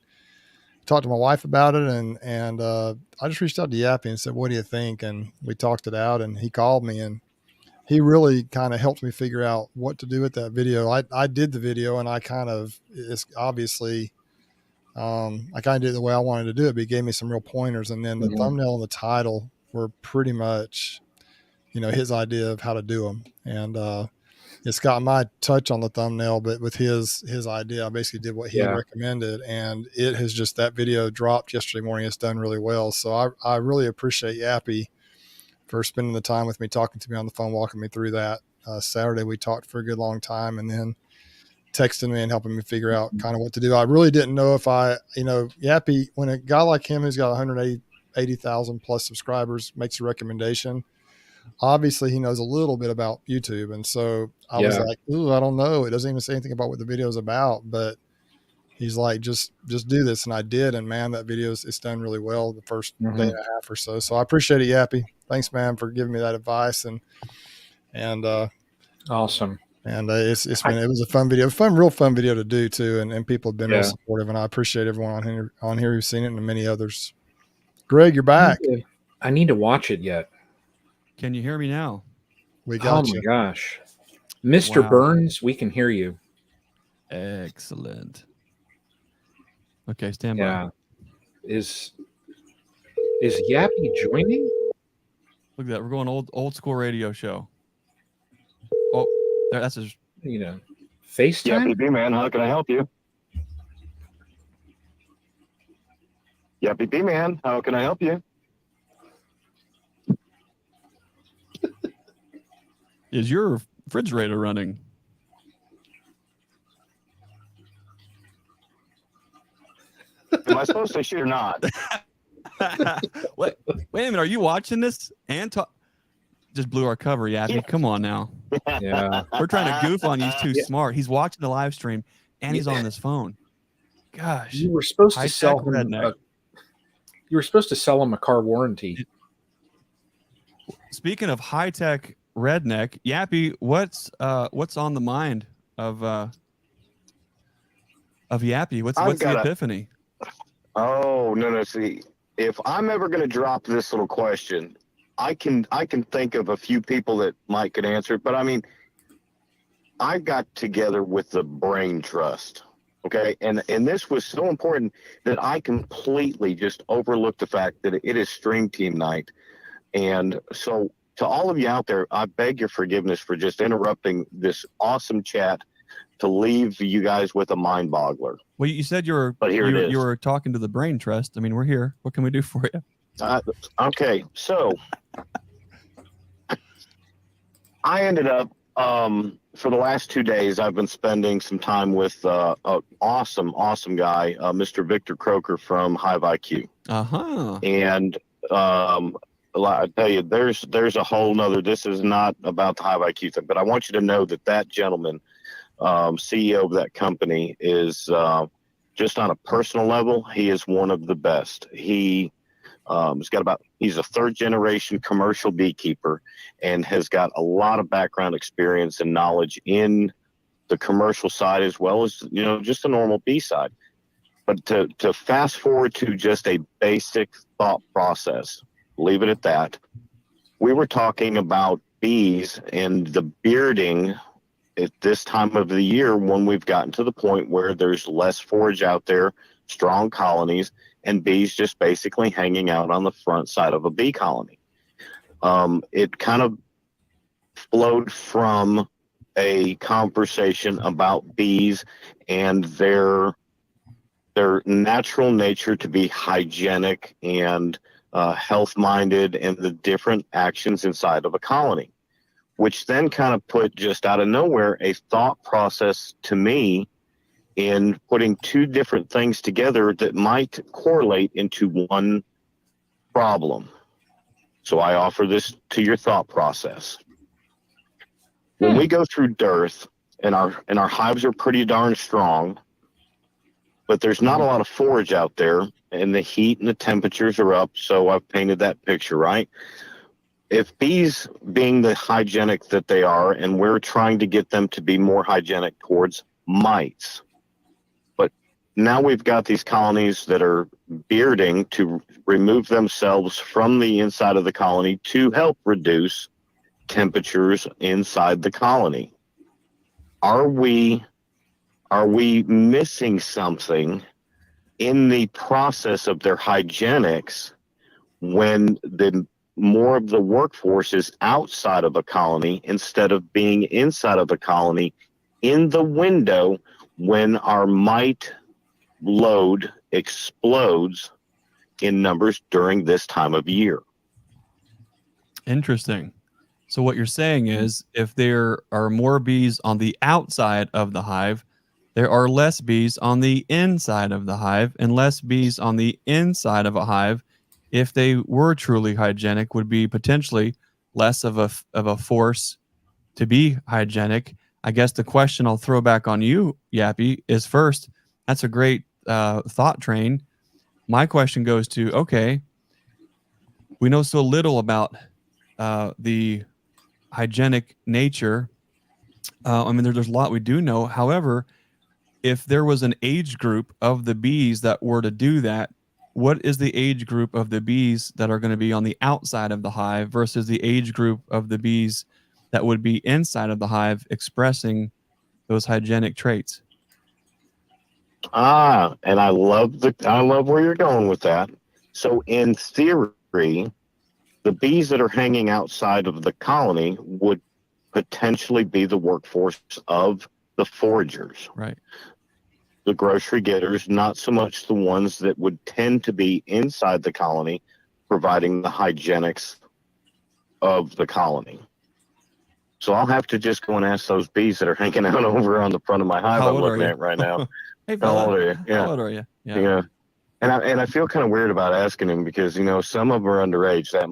talked to my wife about it. And I just reached out to Yappy and said, what do you think? And we talked it out, and he called me, and he really kind of helped me figure out what to do with that video. I did the video, and it's obviously, I kind of did it the way I wanted to do it, but he gave me some real pointers. And then the thumbnail and the title were pretty much, his idea of how to do them. And it's got my touch on the thumbnail, but with his idea, I basically did what he recommended. And it has just, that video dropped yesterday morning. It's done really well. So I really appreciate Yappy for spending the time with me, talking to me on the phone, walking me through that. Saturday, we talked for a good long time, and then texting me and helping me figure out kind of what to do. I really didn't know if Yappy, when a guy like him who's got 180,000 plus subscribers makes a recommendation, obviously he knows a little bit about YouTube. And so I was like, ooh, I don't know. It doesn't even say anything about what the video is about, but he's like, just do this. And I did. And man, that video it's done really well the first day and a half or so. So I appreciate it, Yappy. Thanks, man, for giving me that advice. And awesome. And it was a fun video, real fun video to do too. And people have been real supportive, and I appreciate everyone on here who's seen it, and many others. Greg, you're back. I need to watch it yet. Can you hear me now? We got you. Oh my gosh. Mr. Burns, we can hear you. Excellent. Okay, stand by. Yeah. Is Yappy joining? Look at that. We're going old school radio show. Oh, that's his. FaceTime. Yappy Bee Man, how can I help you? Yeah, BP man, how can I help you? Is your refrigerator running? Am I supposed to shoot or not? Wait a minute. Are you watching this? And just blew our cover, Yappy. Yeah. Come on now. Yeah. We're trying to goof on you. He's too Yeah. smart. He's watching the live stream and he's on this phone. Gosh. You were supposed to High-tech sell him redneck. you were supposed to sell him a car warranty. Speaking of high-tech redneck, Yappy, what's on the mind of Yappy? What's the epiphany? Oh, no. See, if I'm ever going to drop this little question, I can think of a few people that might could answer it. But I mean, I got together with the Brain Trust. Okay. And this was so important that I completely just overlooked the fact that it is Stream Team night. And so to all of you out there, I beg your forgiveness for just interrupting this awesome chat to leave you guys with a mind boggler. Well, you said you were talking to the Brain Trust. I mean, we're here. What can we do for you? Okay, so I ended up for the last 2 days, I've been spending some time with an awesome guy, Mr. Victor Croker from Hive IQ. And I tell you, there's a whole nother. This is not about the Hive IQ thing, but I want you to know that gentleman, CEO of that company, is just on a personal level, he is one of the best. He's a third generation commercial beekeeper and has got a lot of background experience and knowledge in the commercial side as well as, just the normal bee side. But to fast forward to just a basic thought process, leave it at that. We were talking about bees and the bearding at this time of the year when we've gotten to the point where there's less forage out there, strong colonies, and bees just basically hanging out on the front side of a bee colony. It kind of flowed from a conversation about bees and their natural nature to be hygienic and health-minded and the different actions inside of a colony, which then kind of put just out of nowhere a thought process to me in putting two different things together that might correlate into one problem. So I offer this to your thought process. When we go through dearth and our hives are pretty darn strong, but there's not a lot of forage out there and the heat and the temperatures are up. So I've painted that picture, right? If bees, being the hygienic that they are, and we're trying to get them to be more hygienic towards mites, but now we've got these colonies that are bearding to remove themselves from the inside of the colony to help reduce temperatures inside the colony. Are we missing something in the process of their hygienics when the more of the workforce is outside of a colony instead of being inside of the colony in the window when our mite load explodes in numbers during this time of year? Interesting. So what you're saying is if there are more bees on the outside of the hive, there are less bees on the inside of the hive, and less bees on the inside of a hive, if they were truly hygienic, would be potentially less of a force to be hygienic. I guess the question I'll throw back on you, Yappy, is first, that's a great thought train. My question goes to, okay, we know so little about the hygienic nature. I mean, there's a lot we do know. However, if there was an age group of the bees that were to do that, what is the age group of the bees that are going to be on the outside of the hive versus the age group of the bees that would be inside of the hive expressing those hygienic traits? And I love where you're going with that. So in theory, the bees that are hanging outside of the colony would potentially be the workforce of the foragers. Right. the grocery getters, not so much the ones that would tend to be inside the colony, providing the hygienics of the colony. So I'll have to just go and ask those bees that are hanging out over on the front of my hive I'm looking at right now. Hey, how old are you? Yeah. How old are you? Yeah. And I feel kind of weird about asking him because, you know, some of them are underage. That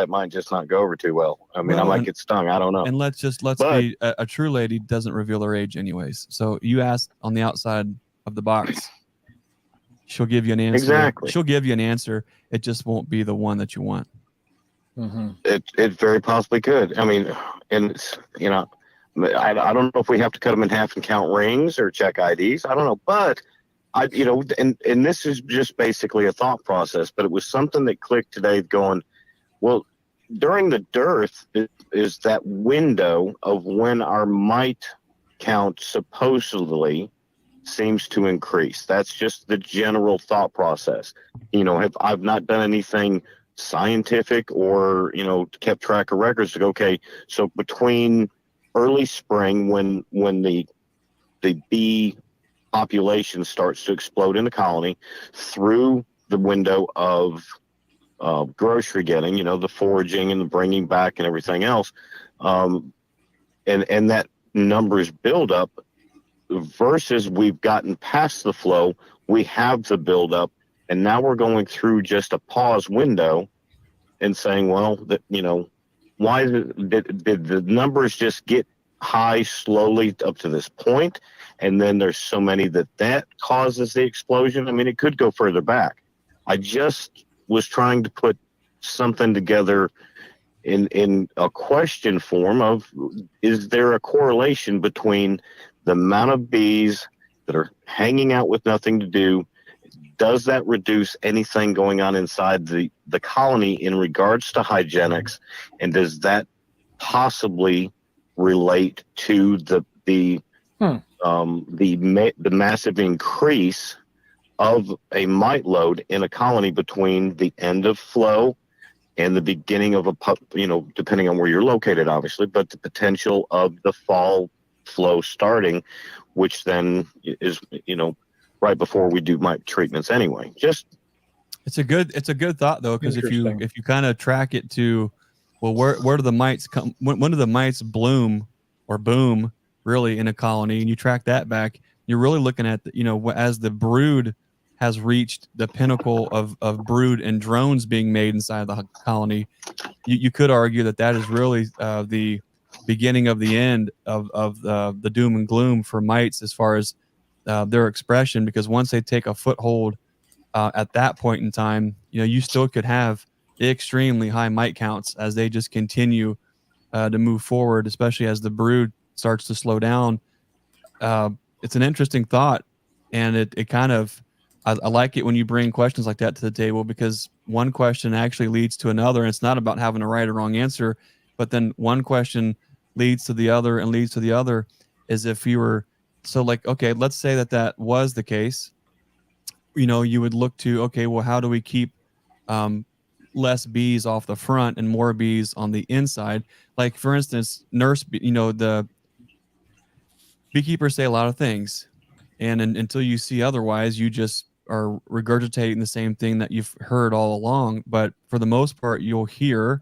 might just not go over too well. I mean, I might get stung. I don't know. And let's be a true lady doesn't reveal her age anyways. So you ask on the outside of the box, she'll give you an answer. Exactly. She'll give you an answer. It just won't be the one that you want. Mm-hmm. It very possibly could. I mean, and it's, you know, I don't know if we have to cut them in half and count rings or check IDs. I don't know, but you know, and this is just basically a thought process, but it was something that clicked today going, well, during the dearth is that window of when our mite count supposedly seems to increase. That's just the general thought process. You know, I've not done anything scientific or, you know, kept track of records to go, okay, so between early spring when the bee population starts to explode in the colony through the window of grocery getting, you know, the foraging and the bringing back and everything else, and that numbers build up versus we've gotten past the flow, we have the buildup, and now we're going through just a pause window and saying, well, that, you know, why did the numbers just get high slowly up to this point, and then there's so many that causes the explosion? I mean, it could go further back. I just was trying to put something together in a question form of, is there a correlation between the amount of bees that are hanging out with nothing to do? Does that reduce anything going on inside the colony in regards to hygienics? And does that possibly relate to the massive increase of a mite load in a colony between the end of flow and the beginning of you know, depending on where you're located, obviously, but the potential of the fall flow starting, which then is, you know, right before we do mite treatments anyway. Just it's a good thought though, because if you kind of track it to, well, where do the mites come? When do the mites bloom or boom really in a colony, and you track that back, you're really looking at you know, as the brood has reached the pinnacle of brood and drones being made inside the colony. You could argue that is really the beginning of the end of the doom and gloom for mites as far as their expression, because once they take a foothold at that point in time, you know, you still could have extremely high mite counts as they just continue to move forward, especially as the brood starts to slow down. It's an interesting thought, and it kind of, I like it when you bring questions like that to the table, because one question actually leads to another, and it's not about having a right or wrong answer, but then one question leads to the other and leads to the other. As if you were, so like, okay, let's say that was the case, you know, you would look to, okay, well, how do we keep less bees off the front and more bees on the inside? Like, for instance, you know, the beekeepers say a lot of things, and until you see otherwise, you just are regurgitating the same thing that you've heard all along. But for the most part, you'll hear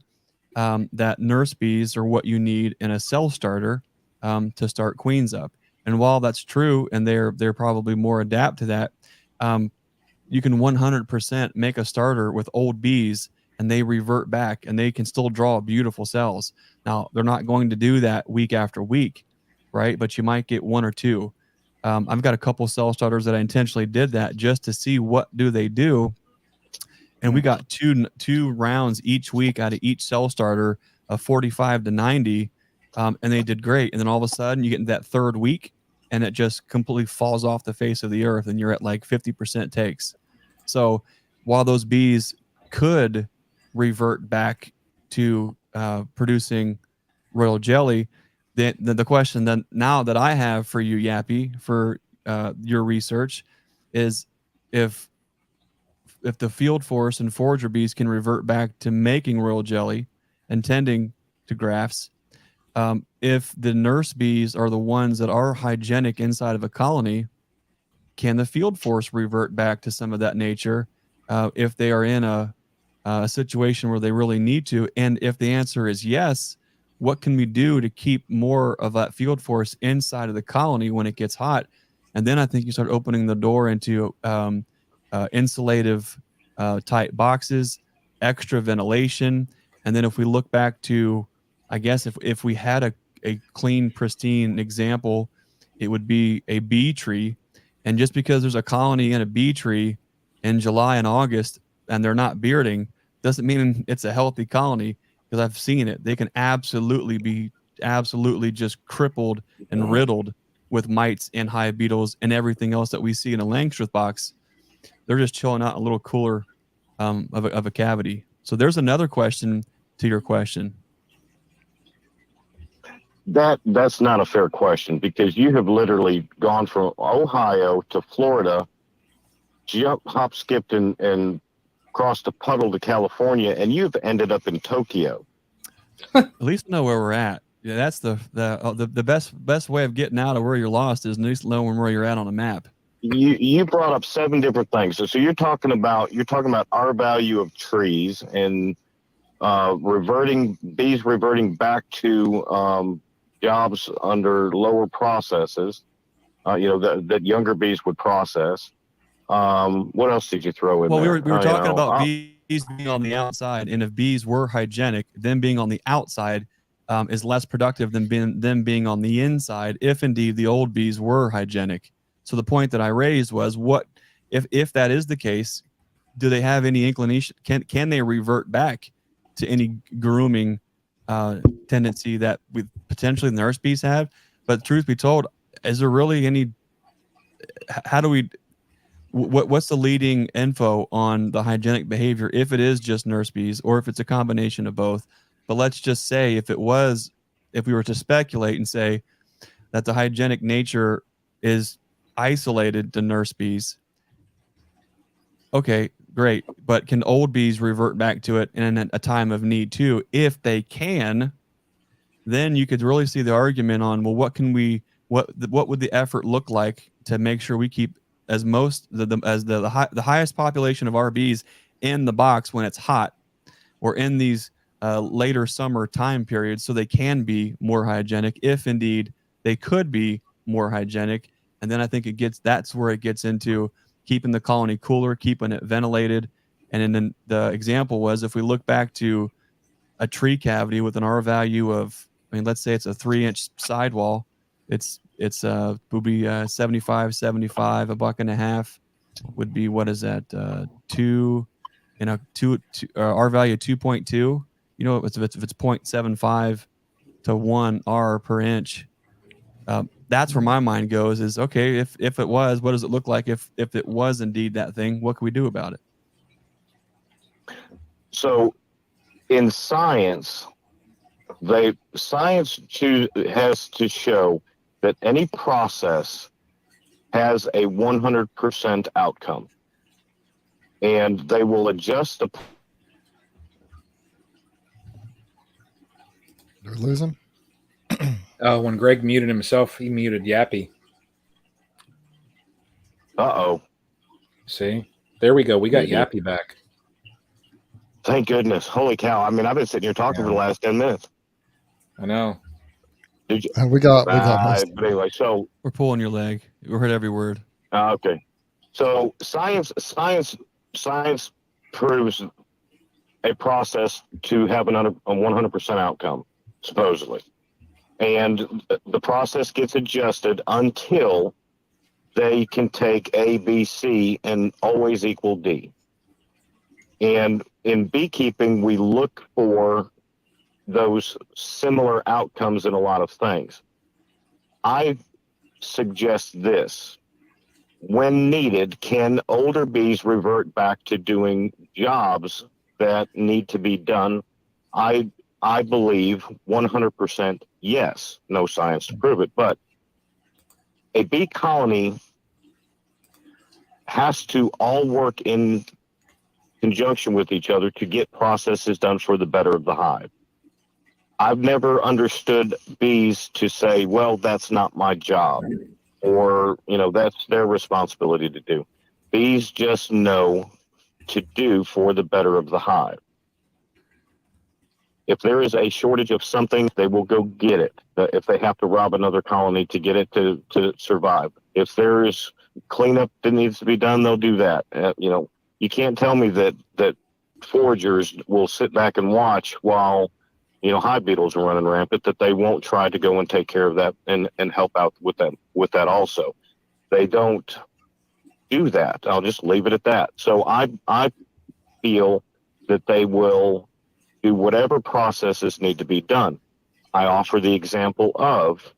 that nurse bees are what you need in a cell starter to start queens up. And while that's true, and they're probably more adapt to that, you can 100% make a starter with old bees, and they revert back, and they can still draw beautiful cells. Now, they're not going to do that week after week, right? But you might get one or two. I've got a couple cell starters that I intentionally did that just to see what do they do. And we got two rounds each week out of each cell starter of 45 to 90. And they did great. And then all of a sudden you get into that third week, and it just completely falls off the face of the earth, and you're at like 50% takes. So while those bees could revert back to producing royal jelly, the question then now that I have for you, Yappy, for your research is, if the field force and forager bees can revert back to making royal jelly and tending to grafts, if the nurse bees are the ones that are hygienic inside of a colony, can the field force revert back to some of that nature if they are in a situation where they really need to? And if the answer is yes, what can we do to keep more of that field force inside of the colony when it gets hot? And then I think you start opening the door into insulative type boxes, extra ventilation. And then if we look back to, I guess if we had a clean, pristine example, it would be a bee tree. And just because there's a colony in a bee tree in July and August and they're not bearding doesn't mean it's a healthy colony, because I've seen it. They can absolutely be just crippled and riddled with mites and hive beetles and everything else that we see in a Langstroth box. They're just chilling out a little cooler of a cavity. So there's another question to your question. That's not a fair question, because you have literally gone from Ohio to Florida, hop, skipped, and crossed a puddle to California, and you've ended up in Tokyo. At least know where we're at. Yeah, that's the best way of getting out of where you're lost is at least knowing where you're at on a map. You brought up 7 different things. So you're talking about R value of trees and bees reverting back to jobs under lower processes, that younger bees would process. What else did you throw in there? Well, we were talking about bees being on the outside, and if bees were hygienic, them being on the outside is less productive than them being on the inside, if indeed the old bees were hygienic. So the point that I raised was, what if that is the case, do they have any inclination? Can they revert back to any grooming tendency that we potentially the nurse bees have? But truth be told, is there really any? How do we? What's the leading info on the hygienic behavior, if it is just nurse bees or if it's a combination of both? But let's just say if we were to speculate and say that the hygienic nature is isolated to nurse bees, okay, great. But can old bees revert back to it in a time of need too? If they can, then you could really see the argument on, well, what would the effort look like to make sure we keep the highest population of our bees in the box when it's hot, or in these later summer time periods, so they can be more hygienic, if indeed they could be more hygienic. And then I think that's where it gets into keeping the colony cooler, keeping it ventilated. And then the example was, if we look back to a tree cavity with an R value of, let's say it's a 3-inch sidewall, would be 75, $1.50 would be, what is that? R value 2.2. If it's 0.75 to 1 R per inch, that's where my mind goes, is okay, if it was, what does it look like if it was indeed that thing? What can we do about it? So in science, has to show that any process has a 100% outcome, and they will adjust the. Did we lose him? When Greg muted himself, he muted Yappy. Uh-oh. See? There we go. We got Yappy back. Thank goodness. Holy cow. I've been sitting here talking for the last 10 minutes. I know. Did you? We got most. But anyway, so we're pulling your leg. We heard every word. Okay. So science proves a process to have a 100% outcome, supposedly. And the process gets adjusted until they can take A, B, C, and always equal D. And in beekeeping, we look for those similar outcomes in a lot of things. I suggest this. When needed, can older bees revert back to doing jobs that need to be done? I believe 100% yes. No science to prove it, but a bee colony has to all work in conjunction with each other to get processes done for the better of the hive. I've never understood bees to say, well, that's not my job. or, that's their responsibility to do. Bees just know to do for the better of the hive. If there is a shortage of something, they will go get it. If they have to rob another colony to get it to survive. If there is cleanup that needs to be done, they'll do that. You can't tell me that foragers will sit back and watch while, hive beetles are running rampant, that they won't try to go and take care of that and help out with that also. They don't do that. I'll just leave it at that. So I feel that they will do whatever processes need to be done. I offer the example of,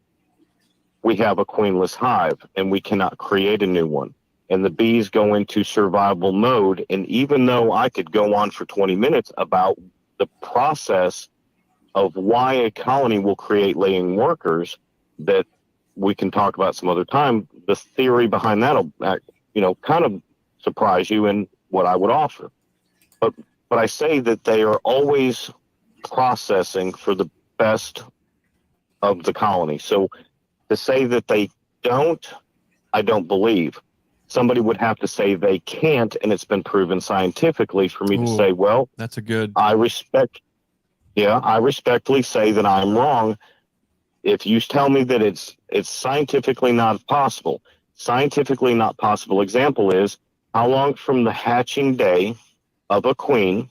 we have a queenless hive and we cannot create a new one. And the bees go into survival mode. And even though I could go on for 20 minutes about the process of why a colony will create laying workers, that we can talk about some other time, the theory behind that will, kind of surprise you in what I would offer. But I say that they are always processing for the best of the colony. So to say that they don't, I don't believe. Somebody would have to say they can't, and it's been proven scientifically for me to say, well, that's a good. I respectfully say that I'm wrong. If you tell me that it's scientifically not possible. Scientifically not possible example is, how long from the hatching day of a queen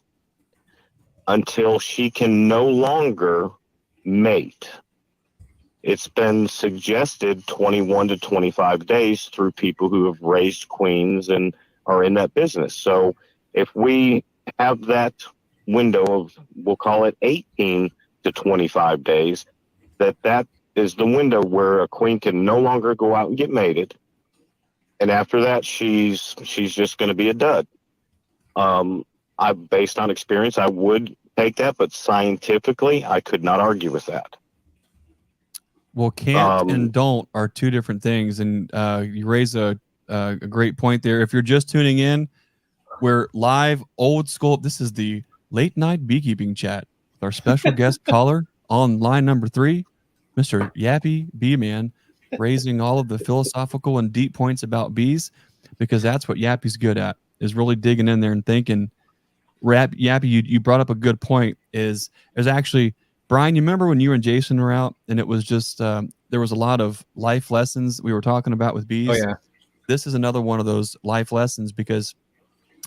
until she can no longer mate? It's been suggested 21 to 25 days through people who have raised queens and are in that business. So if we have that window of, we'll call it 18 to 25 days, that is the window where a queen can no longer go out and get mated. And after that, she's just going to be a dud. Based on experience, I would take that, but scientifically, I could not argue with that. Well, can't and don't are two different things, and you raise a great point there. If you're just tuning in, we're live, old school. This is the late night beekeeping chat with our special guest caller on line number 3, Mr. Yappy Bee Man, raising all of the philosophical and deep points about bees, because that's what Yappy's good at, is really digging in there and thinking. Yappy, you brought up a good point. There's actually, Brian, you remember when you and Jason were out and it was just there was a lot of life lessons we were talking about with bees? Oh yeah. This is another one of those life lessons, because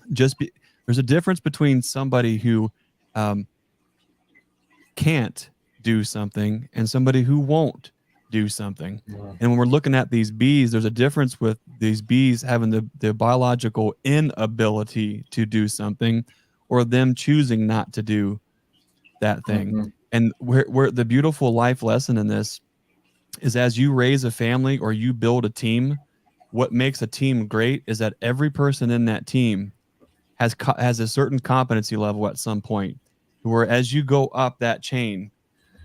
there's a difference between somebody who can't do something and somebody who won't do something. Yeah. And when we're looking at these bees, there's a difference with these bees having the biological inability to do something, or them choosing not to do that thing. Mm-hmm. And where the beautiful life lesson in this is, as you raise a family or you build a team, what makes a team great is that every person in that team has a certain competency level at some point, where as you go up that chain,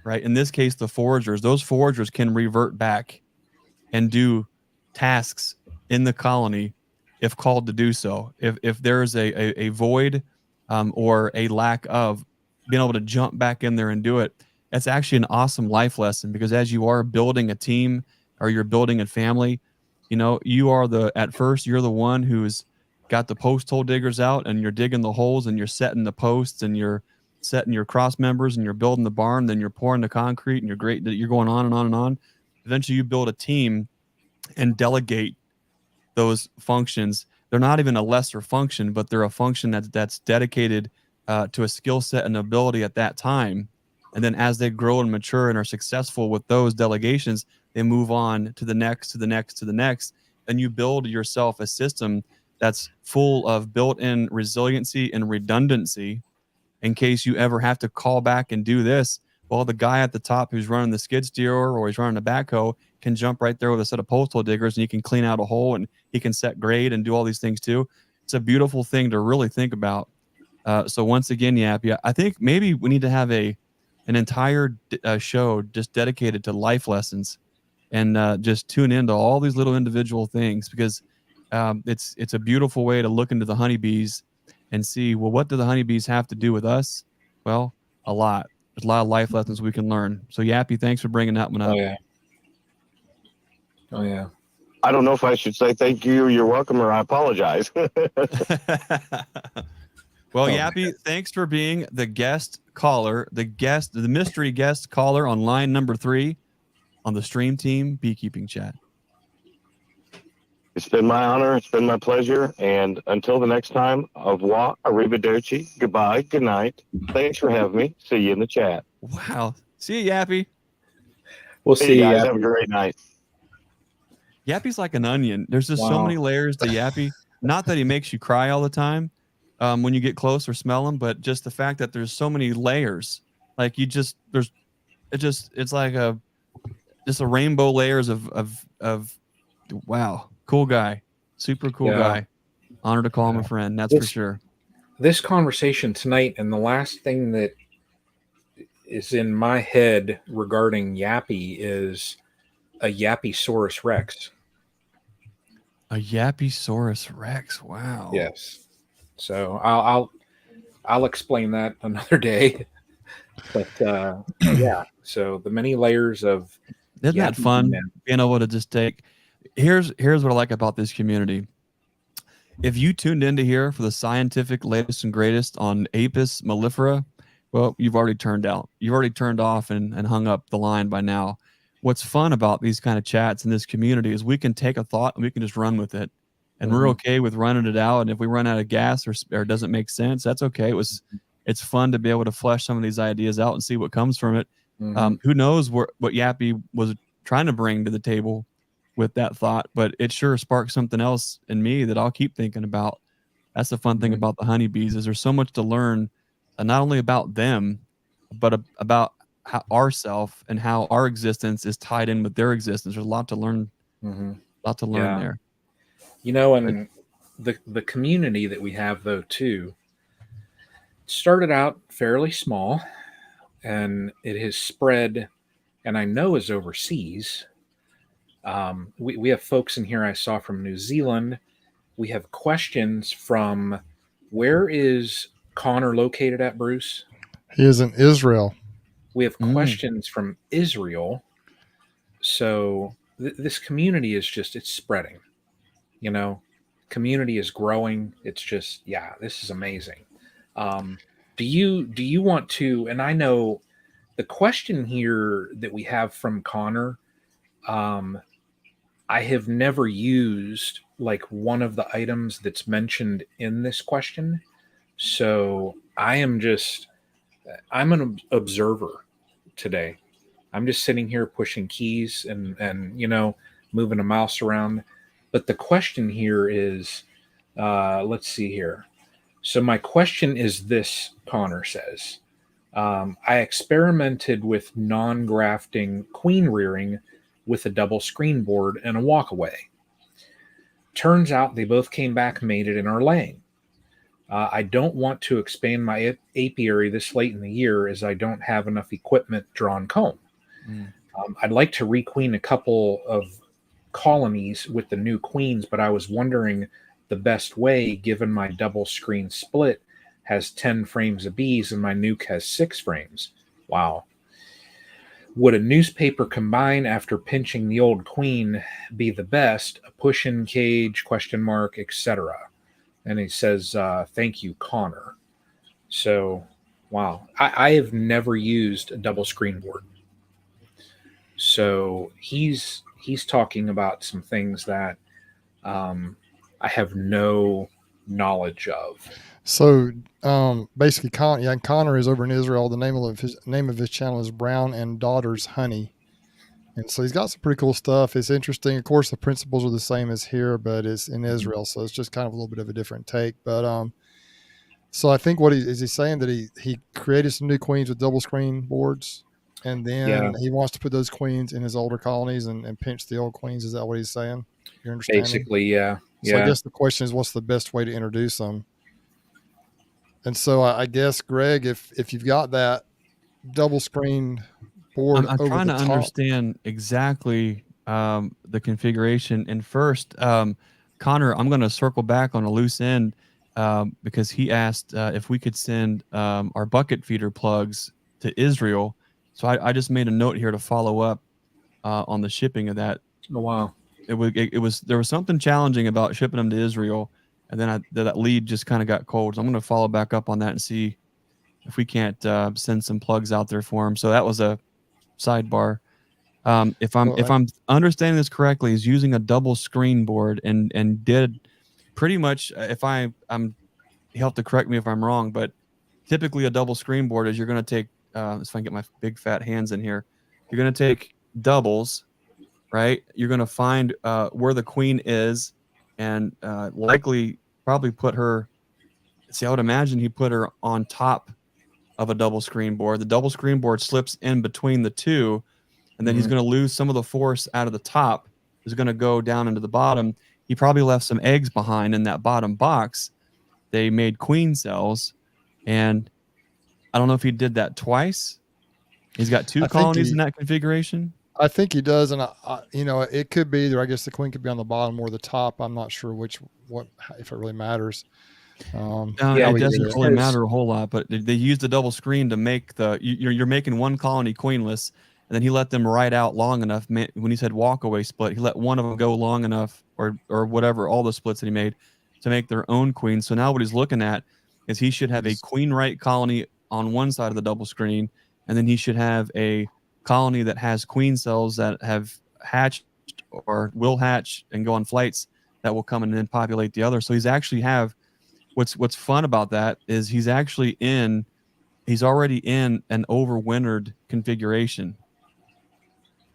right? In this case, the foragers, those foragers can revert back and do tasks in the colony if called to do so. If there's a void or a lack of being able to jump back in there and do it, that's actually an awesome life lesson, because as you are building a team or you're building a family, you are at first you're the one who's got the post hole diggers out and you're digging the holes and you're setting the posts and you're setting your cross members and you're building the barn, then you're pouring the concrete and you're going on and on and on. Eventually you build a team and delegate those functions. They're not even a lesser function, but they're a function that's dedicated to a skill set and ability at that time. And then as they grow and mature and are successful with those delegations, they move on to the next, to the next, to the next. And you build yourself a system that's full of built-in resiliency and redundancy in case you ever have to call back and do this. Well, the guy at the top who's running the skid steer or he's running the backhoe can jump right there with a set of post hole diggers, and he can clean out a hole and he can set grade and do all these things too. It's a beautiful thing to really think about. So once again, Yappy, I think maybe we need to have an entire show just dedicated to life lessons, and just tune into all these little individual things, because it's a beautiful way to look into the honeybees and see, well, what do the honeybees have to do with us? Well, a lot. There's a lot of life lessons we can learn. So Yappy, thanks for bringing that one up. Oh yeah. I don't know if I should say thank you, you're welcome, or I apologize. Well, Yappy, thanks for being the guest caller, the mystery guest caller on line number 3 on the StreamTeam Beekeeping Chat. It's been my honor. It's been my pleasure. And until the next time, au revoir, arrivederci, goodbye, good night. Thanks for having me. See you in the chat. Wow. See you, Yappy. We'll See see you guys. Yappy. Have a great night. Yappy's like an onion. There's just so many layers to Yappy. Not that he makes you cry all the time when you get close or smell him, but just the fact that there's so many layers. Like it's like just a rainbow layers of wow. Cool guy. Super cool guy. Honor to call him a friend. That's for sure. This conversation tonight, and the last thing that is in my head regarding Yappy is a Yappysaurus Rex. A Yappysaurus Rex. Wow. Yes. So I'll explain that another day. But yeah. So the many layers of isn't that fun? Being able to just take. Here's what I like about this community. If you tuned into here for the scientific latest and greatest on Apis mellifera, well, you've already turned out. You've already turned off and hung up the line by now. What's fun about these kind of chats in this community is we can take a thought and we can just run with it. And we're okay with running it out. And if we run out of gas or it doesn't make sense, that's okay. It's fun to be able to flesh some of these ideas out and see what comes from it. Who knows what Yappy was trying to bring to the table with that thought, but it sure sparked something else in me that I'll keep thinking about. That's the fun thing about the honeybees is there's so much to learn, not only about them, but about how ourself and how our existence is tied in with their existence. There's a lot to learn, there. You know, and the community that we have though too started out fairly small, and it has spread, and I know is overseas. We have folks in here I saw from New Zealand. We have questions from, where is Connor located at, Bruce? He is in Israel. We have questions from Israel. So this community is it's spreading. You know, community is growing. It's just, this is amazing. Do you want to, and I know the question here that we have from Connor, I have never used like one of the items that's mentioned in this question. So I'm an observer today. I'm just sitting here pushing keys and moving a mouse around. But the question here is, let's see here. So my question is this, Connor says, I experimented with non-grafting queen rearing with a double screen board and a walkaway. Turns out they both came back mated and are laying. I don't want to expand my apiary this late in the year as I don't have enough equipment drawn comb. I'd like to requeen a couple of colonies with the new queens, but I was wondering the best way given my double screen split has 10 frames of bees and my nuke has 6 frames. Wow. Would a newspaper combine after pinching the old queen be the best? A push-in cage, etc. And he says, thank you, Connor. So, wow. I have never used a double screen board. So he's talking about some things that I have no knowledge of. So basically, Connor is over in Israel. The name of his channel is Brown and Daughters Honey, and so he's got some pretty cool stuff. It's interesting. Of course, the principles are the same as here, but it's in Israel, so it's just kind of a little bit of a different take. But so I think he's saying that he created some new queens with double screen boards, and then he wants to put those queens in his older colonies and pinch the old queens. Is that what he's saying? You're understanding? Basically, yeah. So I guess the question is, what's the best way to introduce them? And so I guess, Greg, if you've got that double screen board, I'm trying to understand exactly the configuration. And first, Connor, I'm going to circle back on a loose end because he asked if we could send our bucket feeder plugs to Israel. So I just made a note here to follow up on the shipping of that. Oh, wow. it was there was something challenging about shipping them to Israel, and then that lead just kind of got cold. So I'm going to follow back up on that and see if we can't send some plugs out there for him. So that was a sidebar. If I'm understanding this correctly, he's using a double screen board and did pretty much. He'll have to correct me if I'm wrong, but typically a double screen board is you're going to take. If I can get my big fat hands in here, you're going to take doubles, right? You're going to find where the queen is, and likely probably put her. See, I would imagine he put her on top of a double screen board. The double screen board slips in between the two, and then he's going to lose some of the force out of the top. Is going to go down into the bottom. He probably left some eggs behind in that bottom box. They made queen cells, and I don't know if he did that twice. He's got two colonies in that configuration. I think he does, and it could be either. I guess the queen could be on the bottom or the top. I'm not sure if it really matters. It doesn't really matter a whole lot, but they used the double screen to make you're making one colony queenless, and then he let them ride out long enough. When he said walk away split, he let one of them go long enough, or whatever, all the splits that he made, to make their own queen. So now what he's looking at is he should have a queen right colony on one side of the double screen, and then he should have a colony that has queen cells that have hatched or will hatch and go on flights that will come and then populate the other. So he's actually what's fun about that is he's already in an overwintered configuration.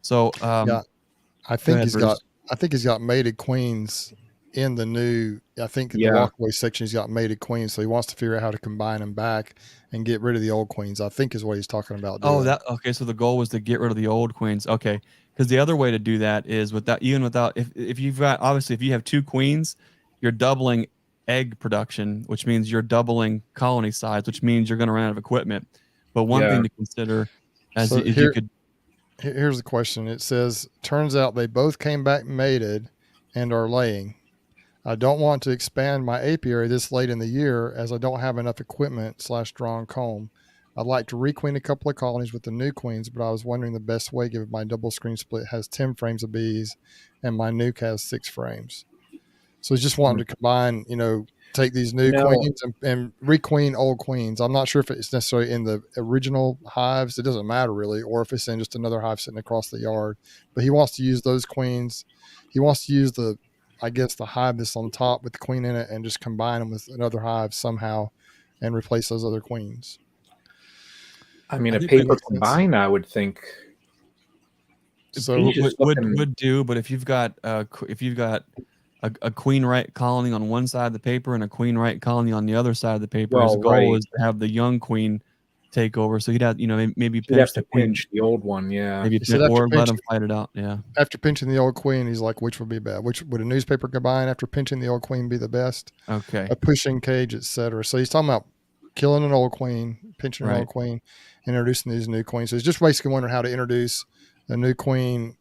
So I think he's got mated queens in the new. I think in the walkaway section he's got mated queens, so he wants to figure out how to combine them back and get rid of the old queens. I think is what he's talking about doing. Okay. So the goal was to get rid of the old queens. Okay, because the other way to do that is without if you've got, obviously if you have two queens, you're doubling egg production, which means you're doubling colony size, which means you're going to run out of equipment. But one thing to consider here's the question. It says, turns out they both came back mated and are laying. I don't want to expand my apiary this late in the year as I don't have enough equipment / drawn comb. I'd like to requeen a couple of colonies with the new queens, but I was wondering the best way given my double screen split has 10 frames of bees and my nuke has 6 frames. So he's just wanting to combine, take these new queens and requeen old queens. I'm not sure if it's necessarily in the original hives. It doesn't matter really, or if it's in just another hive sitting across the yard. But he wants to use those queens. He wants to use the hive that's on top with the queen in it and just combine them with another hive somehow and replace those other queens. I mean, a paper combine, I would think. So would do, but if you've got a queen right colony on one side of the paper and a queen right colony on the other side of the paper, his goal is to have the young queen take over. So he'd have, maybe pinch the old one, maybe or let him fight it out. Yeah. After pinching the old queen, he's like, which would be bad? Which would a newspaper combine after pinching the old queen be the best? Okay. A pushing cage, etc. So he's talking about killing an old queen, pinching an old queen, introducing these new queens. So he's just basically wondering how to introduce a new queen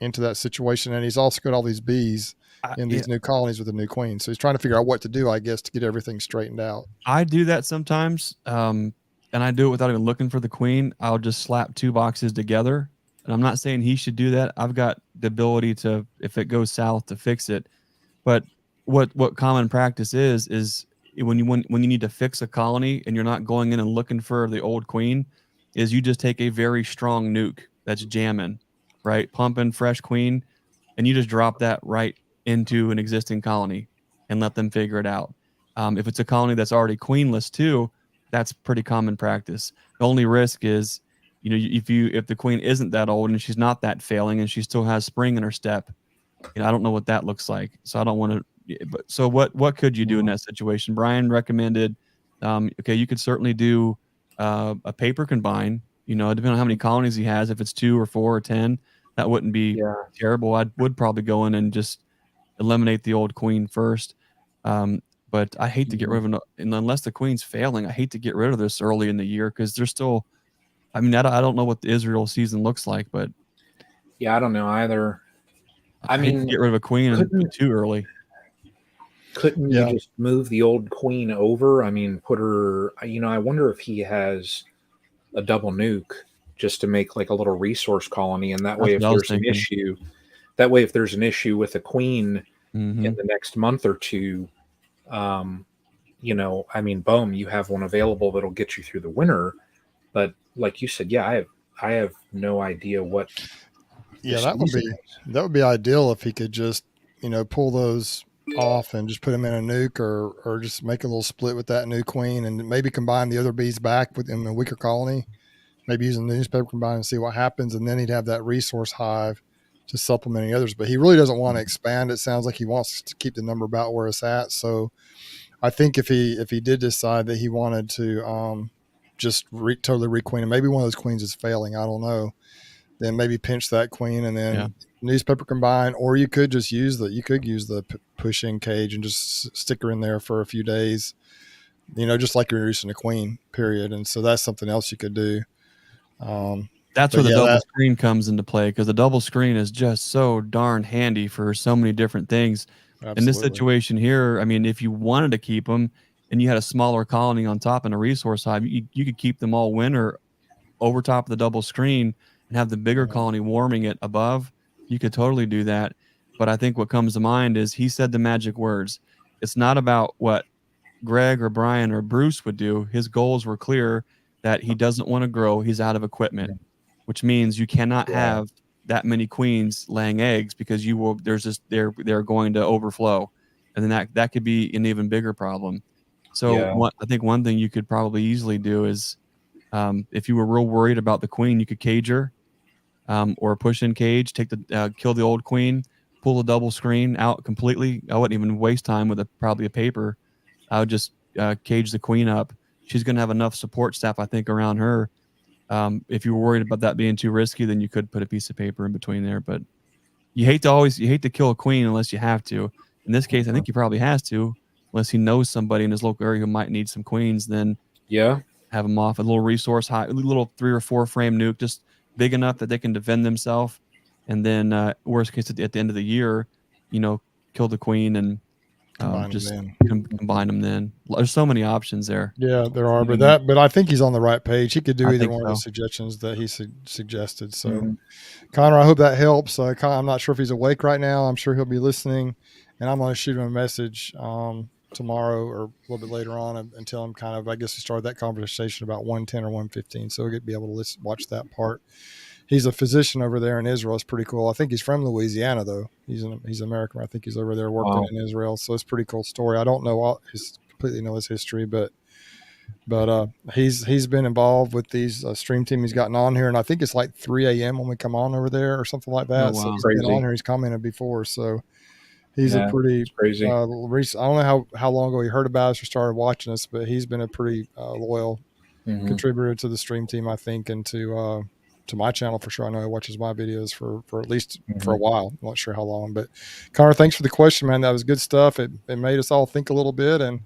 into that situation. And he's also got all these bees in these new colonies with the new queen. So he's trying to figure out what to do, I guess, to get everything straightened out. I do that sometimes. And I do it without even looking for the queen. I'll just slap 2 boxes together. And I'm not saying he should do that. I've got the ability to, if it goes south, to fix it. But what common practice is when you need to fix a colony and you're not going in and looking for the old queen, is you just take a very strong nuke that's jamming, right? Pumping fresh queen, and you just drop that right into an existing colony and let them figure it out. If it's a colony that's already queenless too, that's pretty common practice. The only risk is, if the queen isn't that old and she's not that failing and she still has spring in her step, I don't know what that looks like. So I don't want to. But so what could you do in that situation? Brian recommended, you could certainly do a paper combine. Depending on how many colonies he has, if it's 2 or 4 or 10, that wouldn't be terrible. I would probably go in and just eliminate the old queen first. But I hate to get rid of it, and unless the queen's failing, I hate to get rid of this early in the year because they're still. I mean, I don't know what the Israel season looks like, but I don't know either. I mean, get rid of a queen too early. Couldn't you just move the old queen over? I mean, put her. I wonder if he has a double nuke just to make like a little resource colony, and that way, if there's an issue, That way, if there's an issue with a queen Mm-hmm. in the next month or two, you know, I mean, boom, you have one available that'll get you through the winter. But like you said, yeah, I have no idea what. Yeah, that would be ideal if he could just, you know, pull those off and just put them in a nuke, or just make a little split with that new queen, and maybe combine the other bees back within a weaker colony. Maybe using the newspaper combine and see what happens, and then he'd have that resource hive to supplement the others. But he really doesn't want to expand. It sounds like he wants to keep the number about where it's at. So I think if he did decide that he wanted to just totally requeen, and maybe one of those queens is failing, I don't know, then maybe pinch that queen and then newspaper combine, or you could just use the push-in cage and just stick her in there for a few days, you know, just like you're introducing a queen, period. And so that's something else you could do. That's where the double screen comes into play, because the double screen is just so darn handy for so many different things. Absolutely. In this situation here, I mean, if you wanted to keep them and you had a smaller colony on top and a resource hive, you could keep them all winter over top of the double screen and have the bigger colony warming it above. You could totally do that. But I think what comes to mind is he said the magic words. It's not about what Greg or Brian or Bruce would do. His goals were clear, that he doesn't want to grow. He's out of equipment, which means you cannot have that many queens laying eggs, because they're going to overflow. And then that could be an even bigger problem. So I think one thing you could probably easily do is, if you were real worried about the queen, you could cage her, or push in cage, kill the old queen, pull the double screen out completely. I wouldn't even waste time with probably a paper. I would just cage the queen up. She's going to have enough support staff, I think, around her. If you were worried about that being too risky, then you could put a piece of paper in between there. But you hate to kill a queen unless you have to. In this case, I think he probably has to, unless he knows somebody in his local area who might need some queens. Then have them off a little resource high, a little 3 or 4 frame nuke, just big enough that they can defend themselves. And then worst case, at the end of the year, you know, kill the queen and combine them then. There's so many options there. Yeah, there are, but I think he's on the right page. He could do either one of the suggestions that he suggested. So, Connor, I hope that helps. I'm not sure if he's awake right now. I'm sure he'll be listening, and I'm going to shoot him a message tomorrow or a little bit later on and tell him kind of, I guess we started that conversation about 110 or 115, so he'll be able to watch that part. He's a physician over there in Israel. It's pretty cool. I think he's from Louisiana, though. He's American. I think he's over there working in Israel. So it's a pretty cool story. I don't know completely know his history, but he's been involved with these StreamTeam. He's gotten on here, and I think it's like 3 a.m. when we come on over there or something like that. So he's been on here. He's commented before. So he's a pretty crazy. I don't know how long ago he heard about us or started watching us, but he's been a pretty loyal contributor to the StreamTeam, I think, and to my channel for sure. I know he watches my videos for at least for a while. I'm not sure how long, but Connor, thanks for the question, man. That was good stuff. It made us all think a little bit, and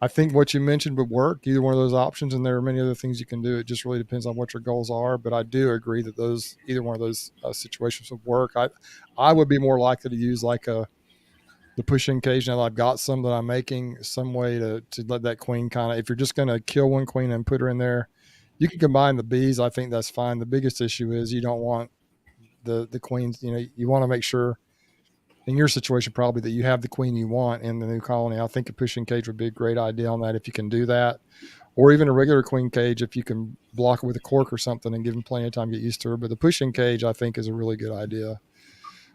I think what you mentioned would work, either one of those options, and there are many other things you can do. It just really depends on what your goals are, but I do agree that either one of those situations would work. I would be more likely to use like the push-in cage now that I've got some that I'm making, some way to let that queen kind of, if you're just going to kill one queen and put her in there, you can combine the bees. I think that's fine. The biggest issue is you don't want the queens, you know, you want to make sure in your situation probably that you have the queen you want in the new colony. I think a push-in cage would be a great idea on that if you can do that, or even a regular queen cage if you can block it with a cork or something and give them plenty of time to get used to her. But the push-in cage I think is a really good idea.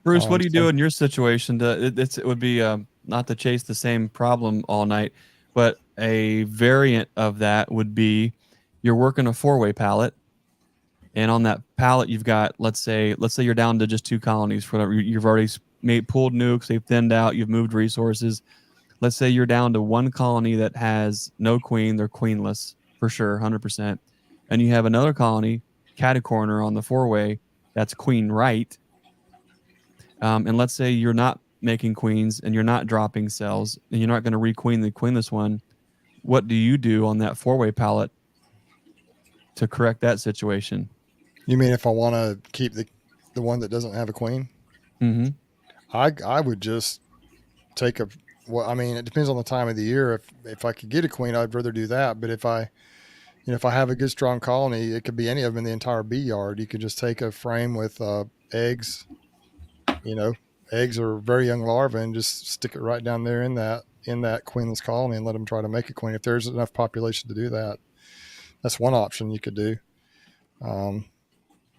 Bruce, what do you do in your situation? It would be not to chase the same problem all night, but a variant of that would be you're working a 4-way pallet, and on that pallet you've got, let's say you're down to just 2 colonies for whatever. You've already pulled nukes, they've thinned out, you've moved resources. Let's say you're down to 1 colony that has no queen, they're queenless for sure, 100%. And you have another colony, catty corner on the 4-way, that's queen right. And let's say you're not making queens and you're not dropping cells and you're not going to requeen the queenless one. What do you do on that 4-way pallet to correct that situation? You mean if I want to keep the one that doesn't have a queen? Mm-hmm. I would just take it depends on the time of the year. If I could get a queen, I'd rather do that. But if I have a good strong colony, it could be any of them in the entire bee yard. You could just take a frame with eggs, eggs are very young larvae, and just stick it right down there in that queenless colony and let them try to make a queen. If there's enough population to do that, that's one option you could do.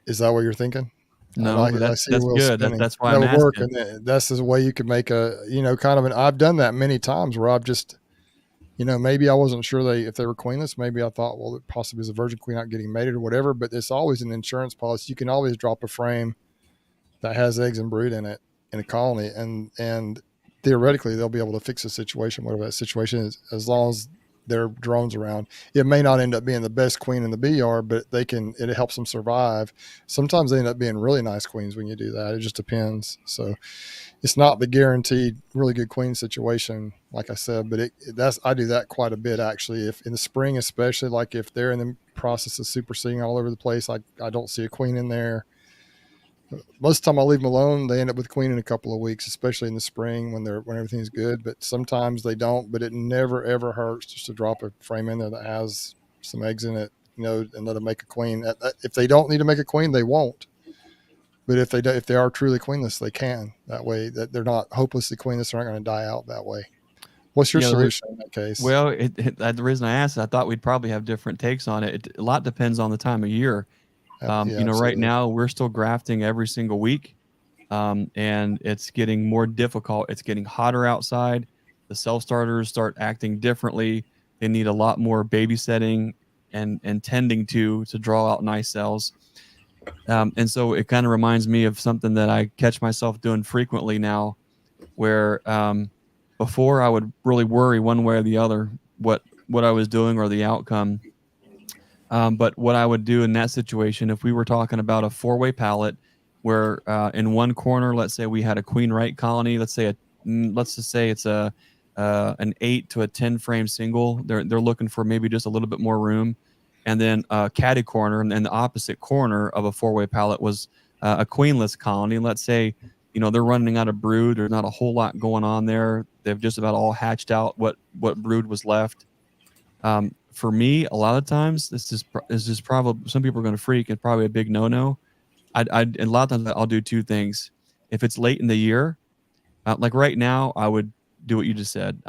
Is that what you're thinking? No, I see that's wheels good. spinning. That's why That I'm would work, asking. and that's the way you could make kind of I've done that many times where I've just, maybe I wasn't sure if they were queenless. Maybe I thought, well, it possibly is a virgin queen not getting mated or whatever. But it's always an insurance policy. You can always drop a frame that has eggs and brood in it in a colony, and theoretically they'll be able to fix the situation, whatever that situation is, as long as there are drones around. It may not end up being the best queen in the bee yard, but it helps them survive. Sometimes they end up being really nice queens when you do that. It just depends. So it's not the guaranteed really good queen situation, like I said, but I do that quite a bit actually. If in the spring, especially, like if they're in the process of superseding all over the place, I don't see a queen in there. Most of the time I'll leave them alone. They end up with queen in a couple of weeks, especially in the spring when everything's good. But sometimes they don't. But it never ever hurts just to drop a frame in there that has some eggs in it, and let them make a queen. If they don't need to make a queen, they won't. But if they are truly queenless, they can. That way, that they're not hopelessly queenless, they're not going to die out that way. What's your solution in that case? Well, the reason I asked, I thought we'd probably have different takes on it. A lot depends on the time of year. Right now we're still grafting every single week, and it's getting more difficult. It's getting hotter outside. The cell starters start acting differently. They need a lot more babysitting and tending to draw out nice cells. And so it kind of reminds me of something that I catch myself doing frequently now, where before I would really worry one way or the other what I was doing or the outcome. But what I would do in that situation, if we were talking about a 4-way pallet, where in one corner, let's say we had a queen right colony, let's just say it's an 8 to a 10 frame single. They're looking for maybe just a little bit more room, and then a catty corner, and then the opposite corner of a 4-way pallet was a queenless colony. Let's say they're running out of brood. There's not a whole lot going on there. They've just about all hatched out what brood was left. For me, a lot of times, this is probably, some people are going to freak, and probably a big no-no. And a lot of times I'll do two things. If it's late in the year, like right now, I would do what you just said.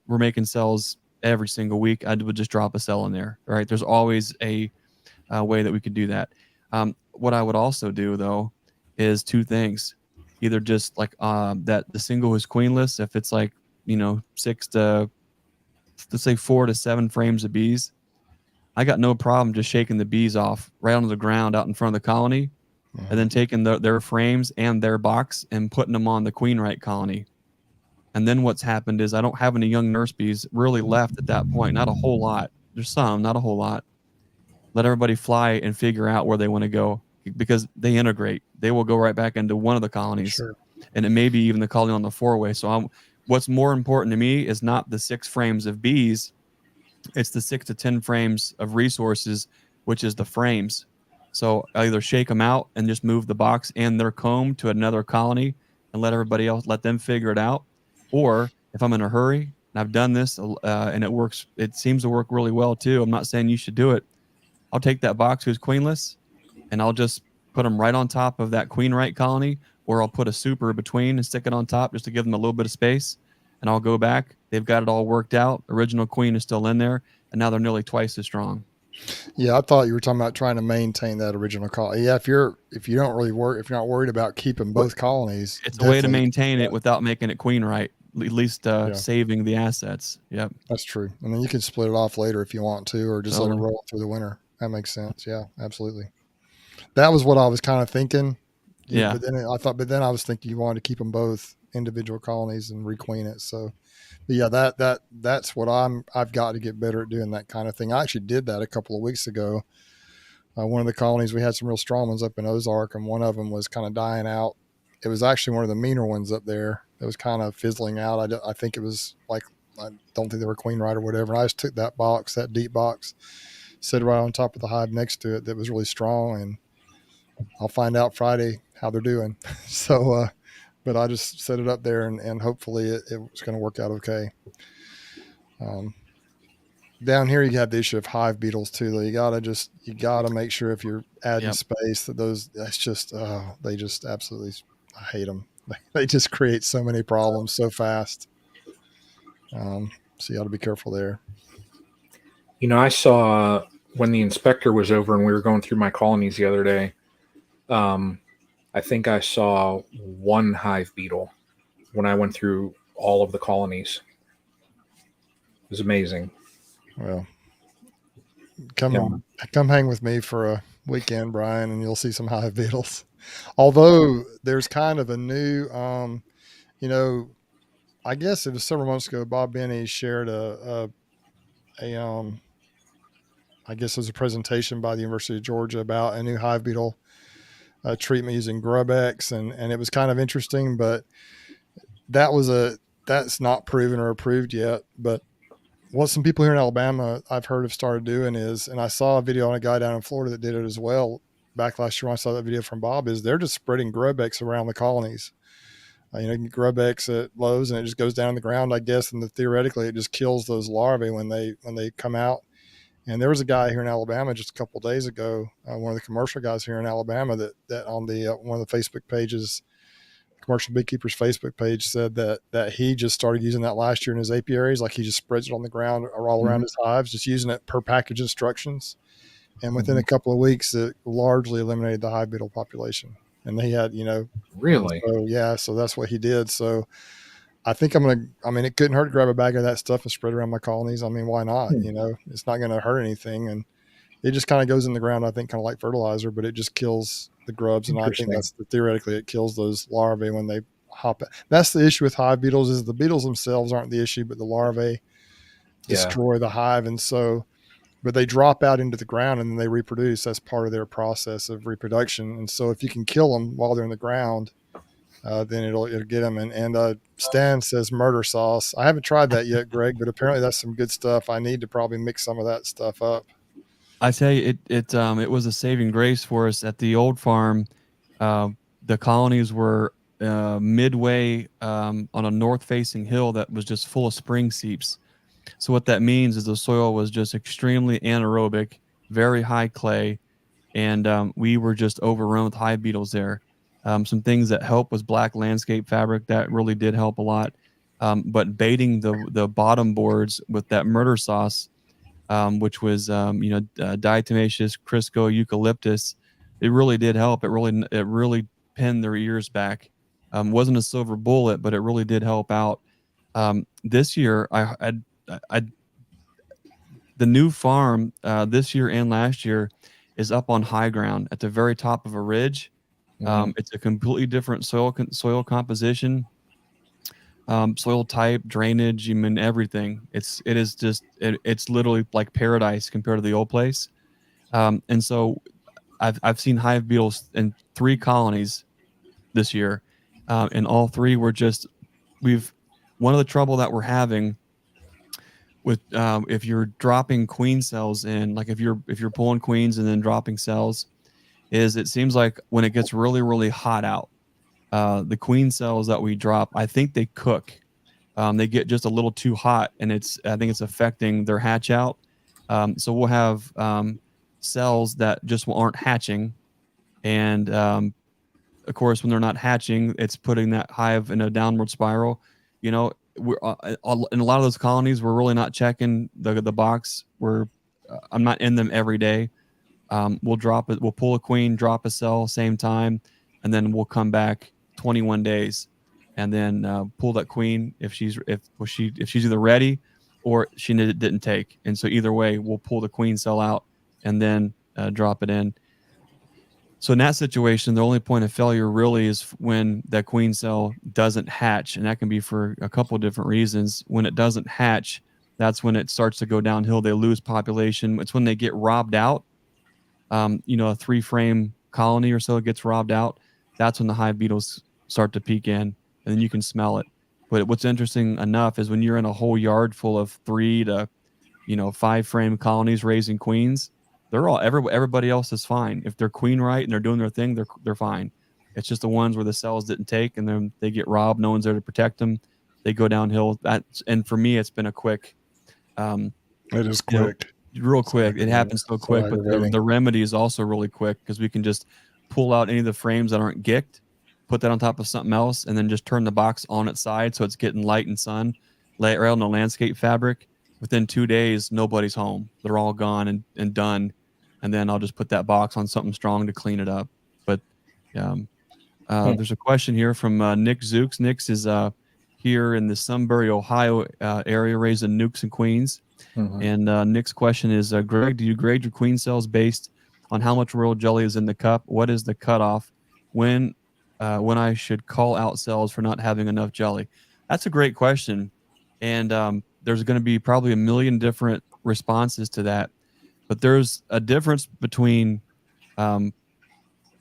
We're making cells every single week. I would just drop a cell in there. Right? There's always a way that we could do that. What I would also do though is two things. Either just like that the single is queenless. If it's like 4 to 7 frames of bees, I got no problem just shaking the bees off right onto the ground out in front of the colony, and then taking their frames and their box and putting them on the queen right colony. And then what's happened is I don't have any young nurse bees really left at that point. Not a whole lot. There's some, not a whole lot. Let everybody fly and figure out where they want to go, because they integrate. They will go right back into one of the colonies. Sure. And it may be even the colony on the 4-way. So what's more important to me is not the 6 frames of bees. It's the 6 to 10 frames of resources, which is the frames. So I either shake them out and just move the box and their comb to another colony and let everybody else, let them figure it out. Or if I'm in a hurry, and I've done this and it works, it seems to work really well too. I'm not saying you should do it. I'll take that box who's queenless and I'll just put them right on top of that queen right colony, or I'll put a super between and stick it on top just to give them a little bit of space. And I'll go back. They've got it all worked out. Original queen is still in there, and now they're nearly twice as strong. Yeah, I thought you were talking about trying to maintain that original colony. Yeah, if you're not worried about keeping both colonies, it's a way to maintain it without making it queen right. At least saving the assets. Yep, that's true. And then you can split it off later if you want to, or just let it roll through the winter. That makes sense. Yeah, absolutely. That was what I was kind of thinking. Yeah. But then I was thinking you wanted to keep them both individual colonies and requeen it. So, but yeah, that's what I've got to get better at doing, that kind of thing. I actually did that a couple of weeks ago. One of the colonies, we had some real strong ones up in Ozark, and one of them was kind of dying out. It was actually one of the meaner ones up there that was kind of fizzling out. I think it was like, I don't think they were queen right or whatever. And I just took that box, that deep box, set it right on top of the hive next to it that was really strong, and I'll find out Friday how they're doing. So, but I just set it up there, and hopefully it was going to work out okay. Down here, you have the issue of hive beetles too. You gotta make sure if you're adding space that that's just, they just absolutely, I hate them. They just create so many problems so fast. So you ought to be careful there. I saw when the inspector was over and we were going through my colonies the other day, I think I saw one hive beetle when I went through all of the colonies. It was amazing. Well, come hang with me for a weekend, Brian, and you'll see some hive beetles. Although there's kind of a new, I guess it was several months ago, Bob Benny shared I guess it was a presentation by the University of Georgia about a new hive beetle treatment using GrubX, and it was kind of interesting, but that's not proven or approved yet. But what some people here in Alabama I've heard have started doing is, and I saw a video on a guy down in Florida that did it as well back last year when I saw that video from Bob, is they're just spreading GrubX around the colonies. You can get GrubX at Lowe's and it just goes down in the ground, I guess, and theoretically it just kills those larvae when they come out. And there was a guy here in Alabama just a couple of days ago, one of the commercial guys here in Alabama that on the one of the Facebook pages, Commercial Beekeepers Facebook page, said that he just started using that last year in his apiaries. Like he just spreads it on the ground or all around his hives, just using it per package instructions. And within a couple of weeks, it largely eliminated the hive beetle population. And they had, really, so that's what he did. So I think it couldn't hurt to grab a bag of that stuff and spread around my colonies. I mean, why not? It's not going to hurt anything. And it just kind of goes in the ground, I think, kind of like fertilizer, but it just kills the grubs. And I think theoretically it kills those larvae when they hop. That's the issue with hive beetles, is the beetles themselves aren't the issue, but the larvae destroy the hive. And so, but they drop out into the ground and then they reproduce. That's part of their process of reproduction. And so if you can kill them while they're in the ground, then it'll get them. And Stan says murder sauce. I haven't tried that yet, Greg, but apparently that's some good stuff. I need to probably mix some of that stuff up. I say it was a saving grace for us at the old farm. The colonies were midway on a north-facing hill that was just full of spring seeps. So what that means is the soil was just extremely anaerobic, very high clay, and we were just overrun with hive beetles there. Some things that help was black landscape fabric. That really did help a lot. But baiting the bottom boards with that murder sauce, which was diatomaceous, Crisco, eucalyptus, it really did help. It really pinned their ears back. Wasn't a silver bullet, but it really did help out. This year, the new farm this year and last year is up on high ground at the very top of a ridge. It's a completely different soil composition, soil type, drainage, everything. It's literally like paradise compared to the old place. And so I've seen hive beetles in 3 colonies this year, and all 3 were one of the trouble that we're having with if you're dropping queen cells in, like if you're pulling queens and then dropping cells, is it seems like when it gets really, really hot out, the queen cells that we drop, I think they cook. They get just a little too hot, and I think it's affecting their hatch out. So we'll have cells that just aren't hatching, and of course, when they're not hatching, it's putting that hive in a downward spiral. We're in a lot of those colonies, we're really not checking the box. I'm not in them every day. We'll drop it. We'll pull a queen, drop a cell, same time, and then we'll come back 21 days, and then pull that queen if she's either ready or she didn't take. And so either way, we'll pull the queen cell out and then drop it in. So in that situation, the only point of failure really is when that queen cell doesn't hatch, and that can be for a couple of different reasons. When it doesn't hatch, that's when it starts to go downhill. They lose population. It's when they get robbed out. A 3-frame colony or so gets robbed out. That's when the hive beetles start to peek in, and then you can smell it. But what's interesting enough is when you're in a whole yard full of 3 to 5-frame colonies raising queens, everybody else is fine. If they're queen right and they're doing their thing, they're fine. It's just the ones where the cells didn't take and then they get robbed. No one's there to protect them. They go downhill. And for me, it's been a quick. It is quick. Real quick. It happens so quick, but the remedy is also really quick because we can just pull out any of the frames that aren't gicked, put that on top of something else, and then just turn the box on its side so it's getting light and sun, lay it right on the landscape fabric. Within 2 days, nobody's home. They're all gone and done. And then I'll just put that box on something strong to clean it up. But there's a question here from Nick Zooks. Nick's is here in the Sunbury, Ohio area, raising nukes and queens. And Nick's question is, Greg, do you grade your queen cells based on how much royal jelly is in the cup? What is the cutoff when I should call out cells for not having enough jelly? That's a great question. And there's going to be probably a million different responses to that. But there's a difference between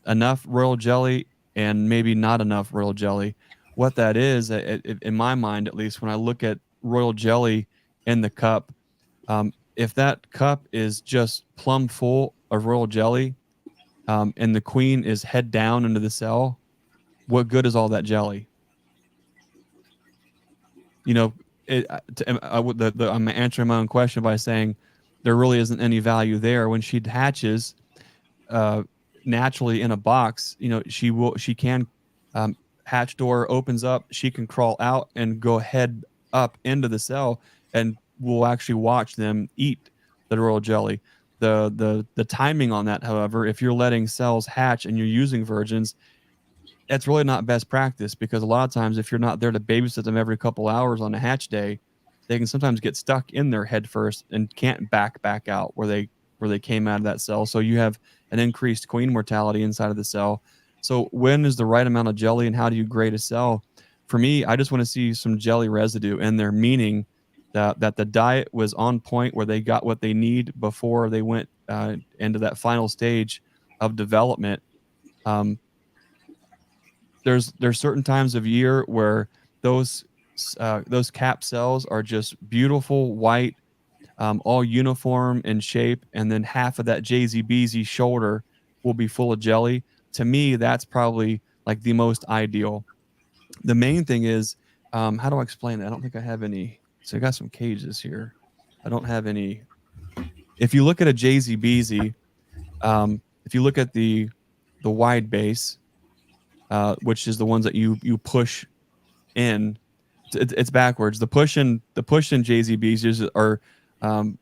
enough royal jelly and maybe not enough royal jelly. What that is, in my mind, at least, when I look at royal jelly in the cup, if that cup is just plumb full of royal jelly and the queen is head down into the cell, what good is all that jelly? You know, I'm answering my own question by saying there really isn't any value there. When she hatches naturally in a box, you know, she can hatch door opens up, she can crawl out and go head up into the cell, and we'll actually watch them eat the royal jelly. The timing on that, however, if you're letting cells hatch and you're using virgins, that's really not best practice, because a lot of times if you're not there to babysit them every couple hours on a hatch day, they can sometimes get stuck in there head first and can't back out where they came out of that cell. So you have an increased queen mortality inside of the cell. So when is the right amount of jelly, and how do you grade a cell? For me, I just want to see some jelly residue in there, meaning that the diet was on point, where they got what they need before they went into that final stage of development. There's certain times of year where those cap cells are just beautiful white, all uniform in shape, and then half of that JZBZ shoulder will be full of jelly. To me, that's probably like the most ideal. The main thing is, how do I explain that? I don't think I have any. So I got some cages here. I don't have any. If you look at a JZBZ, if you look at the wide base, which is the ones that you push in, it's backwards. The push in JZBs are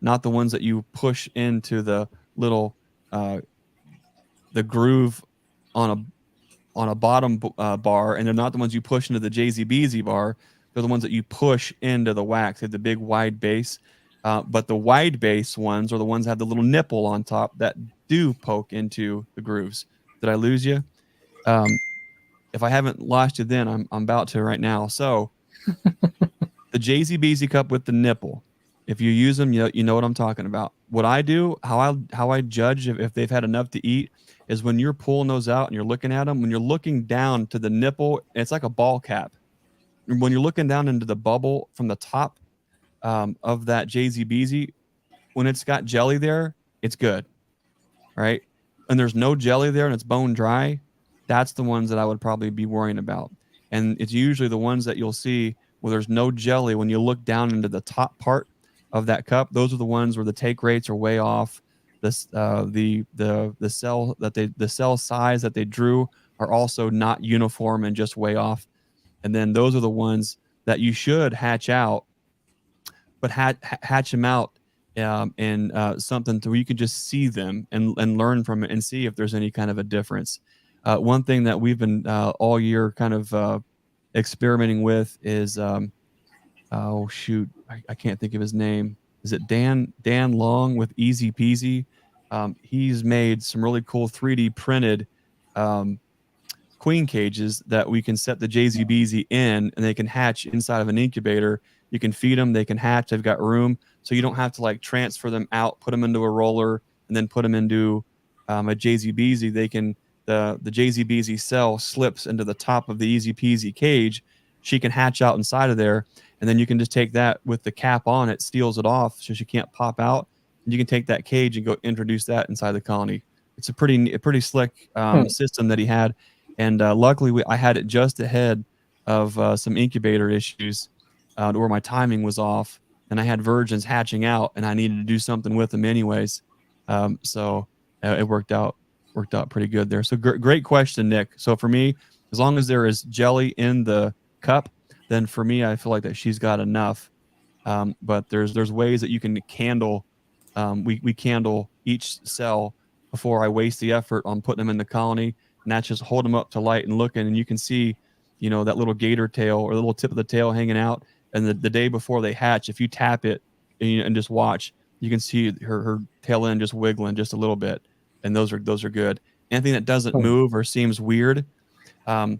not the ones that you push into the little the groove on a bottom bar, and they're not the ones you push into the JZBZ bar. They're the ones that you push into the wax. They have the big wide base, but the wide base ones are the ones that have the little nipple on top that do poke into the grooves. Did I lose you? If I haven't lost you, then I'm about to right now. So the JZBZ cup with the nipple, if you use them, you know what I'm talking about. What I do, how I judge if they've had enough to eat, is when you're pulling those out and you're looking at them, when you're looking down to the nipple, it's like a ball cap. When you're looking down into the bubble from the top of that JZBZ, when it's got jelly there, it's good, right? And there's no jelly there and it's bone dry, that's the ones that I would probably be worrying about. And it's usually the ones that you'll see where there's no jelly. When you look down into the top part of that cup, those are the ones where the take rates are way off. The cell size that they drew are also not uniform and just way off. And then those are the ones that you should hatch out, but hatch them out in something to where you can just see them and learn from it and see if there's any kind of a difference. One thing that we've been all year kind of experimenting with is, oh shoot, I can't think of his name. Is it Dan Long with Easy Peasy? He's made some really cool 3D printed queen cages that we can set the JZBZ in, and they can hatch inside of an incubator. You can feed them, they can hatch, they've got room, so you don't have to like transfer them out, put them into a roller, and then put them into a JZBZ. They can, the JZBZ cell slips into the top of the Easy Peasy cage. She can hatch out inside of there, and then you can just take that with the cap on it, steals it off so she can't pop out, and you can take that cage and go introduce that inside the colony. It's a pretty slick system that he had. And luckily, I had it just ahead of some incubator issues where my timing was off, and I had virgins hatching out, and I needed to do something with them anyways. So it worked out pretty good there. So great question, Nick. So for me, As long as there is jelly in the cup, then for me, I feel like that she's got enough. But there's ways that you can candle. We candle each cell before I waste the effort on putting them in the colony, and that's just hold them up to light and looking, and you can see, that little gator tail or the little tip of the tail hanging out. And the day before they hatch, if you tap it and just watch, you can see her tail end just wiggling just a little bit, and those are good. Anything that doesn't move or seems weird, you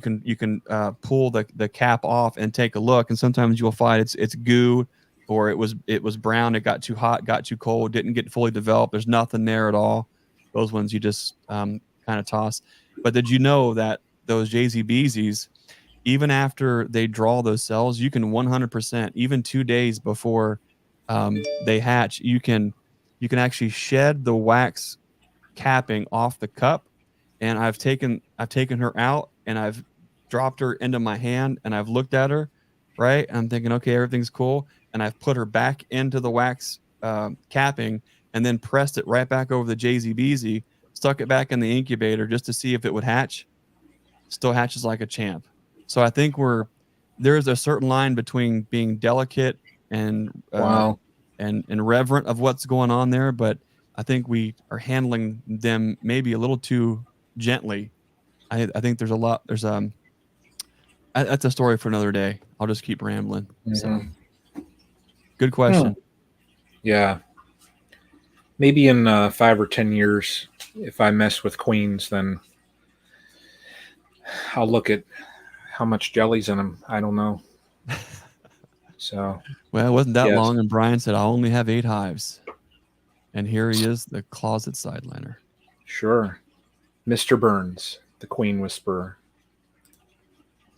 can pull the cap off and take a look, and sometimes you'll find it's goo, or it was brown, it got too hot, got too cold, didn't get fully developed. There's nothing there at all. Those ones you just kind of toss. But did you know that those JZBZs, even after they draw those cells, you can 100%, even 2 days before they hatch, you can actually shed the wax capping off the cup. And I've taken her out and I've dropped her into my hand and I've looked at her, right? And I'm thinking, okay, everything's cool. And I've put her back into the wax capping and then pressed it right back over the JZBZ, stuck it back in the incubator just to see if it would hatch. Still hatches like a champ. So I think there's a certain line between being delicate and and reverent of what's going on there, but I think we are handling them maybe a little too gently. I think there's a lot. That's a story for another day. I'll just keep rambling. Mm-hmm. So, good question. Yeah. Maybe in 5 or 10 years, if I mess with queens, then I'll look at how much jelly's in them. I don't know. So. Well, it wasn't that long, and Brian said, "I'll only have 8 hives." And here he is, the closet sideliner. Sure. Mr. Burns, the Queen Whisperer.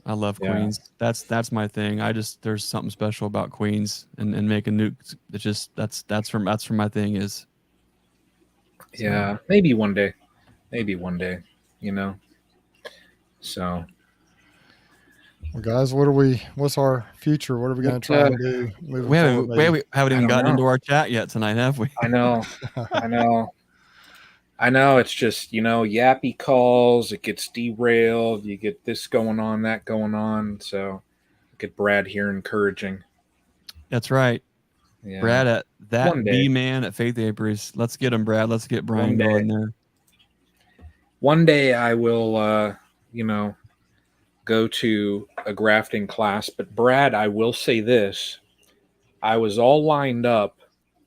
I love queens. That's my thing. There's something special about queens and making nukes. It's just that's from my thing is. Yeah, maybe one day. So. Well, guys, what's our future? What are we going to try and do? We haven't even gotten into our chat yet tonight, have we? I know. It's just, yappy calls. It gets derailed. You get this going on, that going on. So get Brad here encouraging. That's right. Yeah. Brad at that bee man at Faith Apiaries. Let's get him, Brad. Let's get Brian going there. One day I will, go to a grafting class. But Brad, I will say this. I was all lined up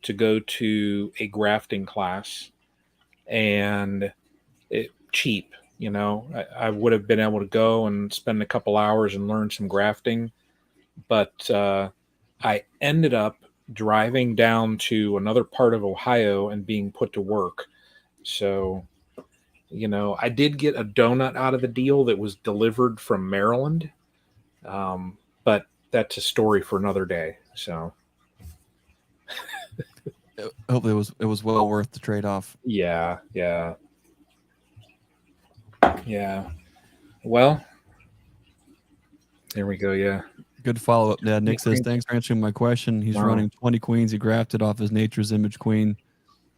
to go to a grafting class, and cheap, I would have been able to go and spend a couple hours and learn some grafting. But I ended up driving down to another part of Ohio and being put to work. So, I did get a donut out of the deal that was delivered from Maryland. But that's a story for another day. So hopefully it was well worth the trade-off. Yeah. Well, there we go. Yeah. Good follow-up, Dad. Nick says, thanks for answering my question. He's running 20 queens. He grafted off his Nature's Image queen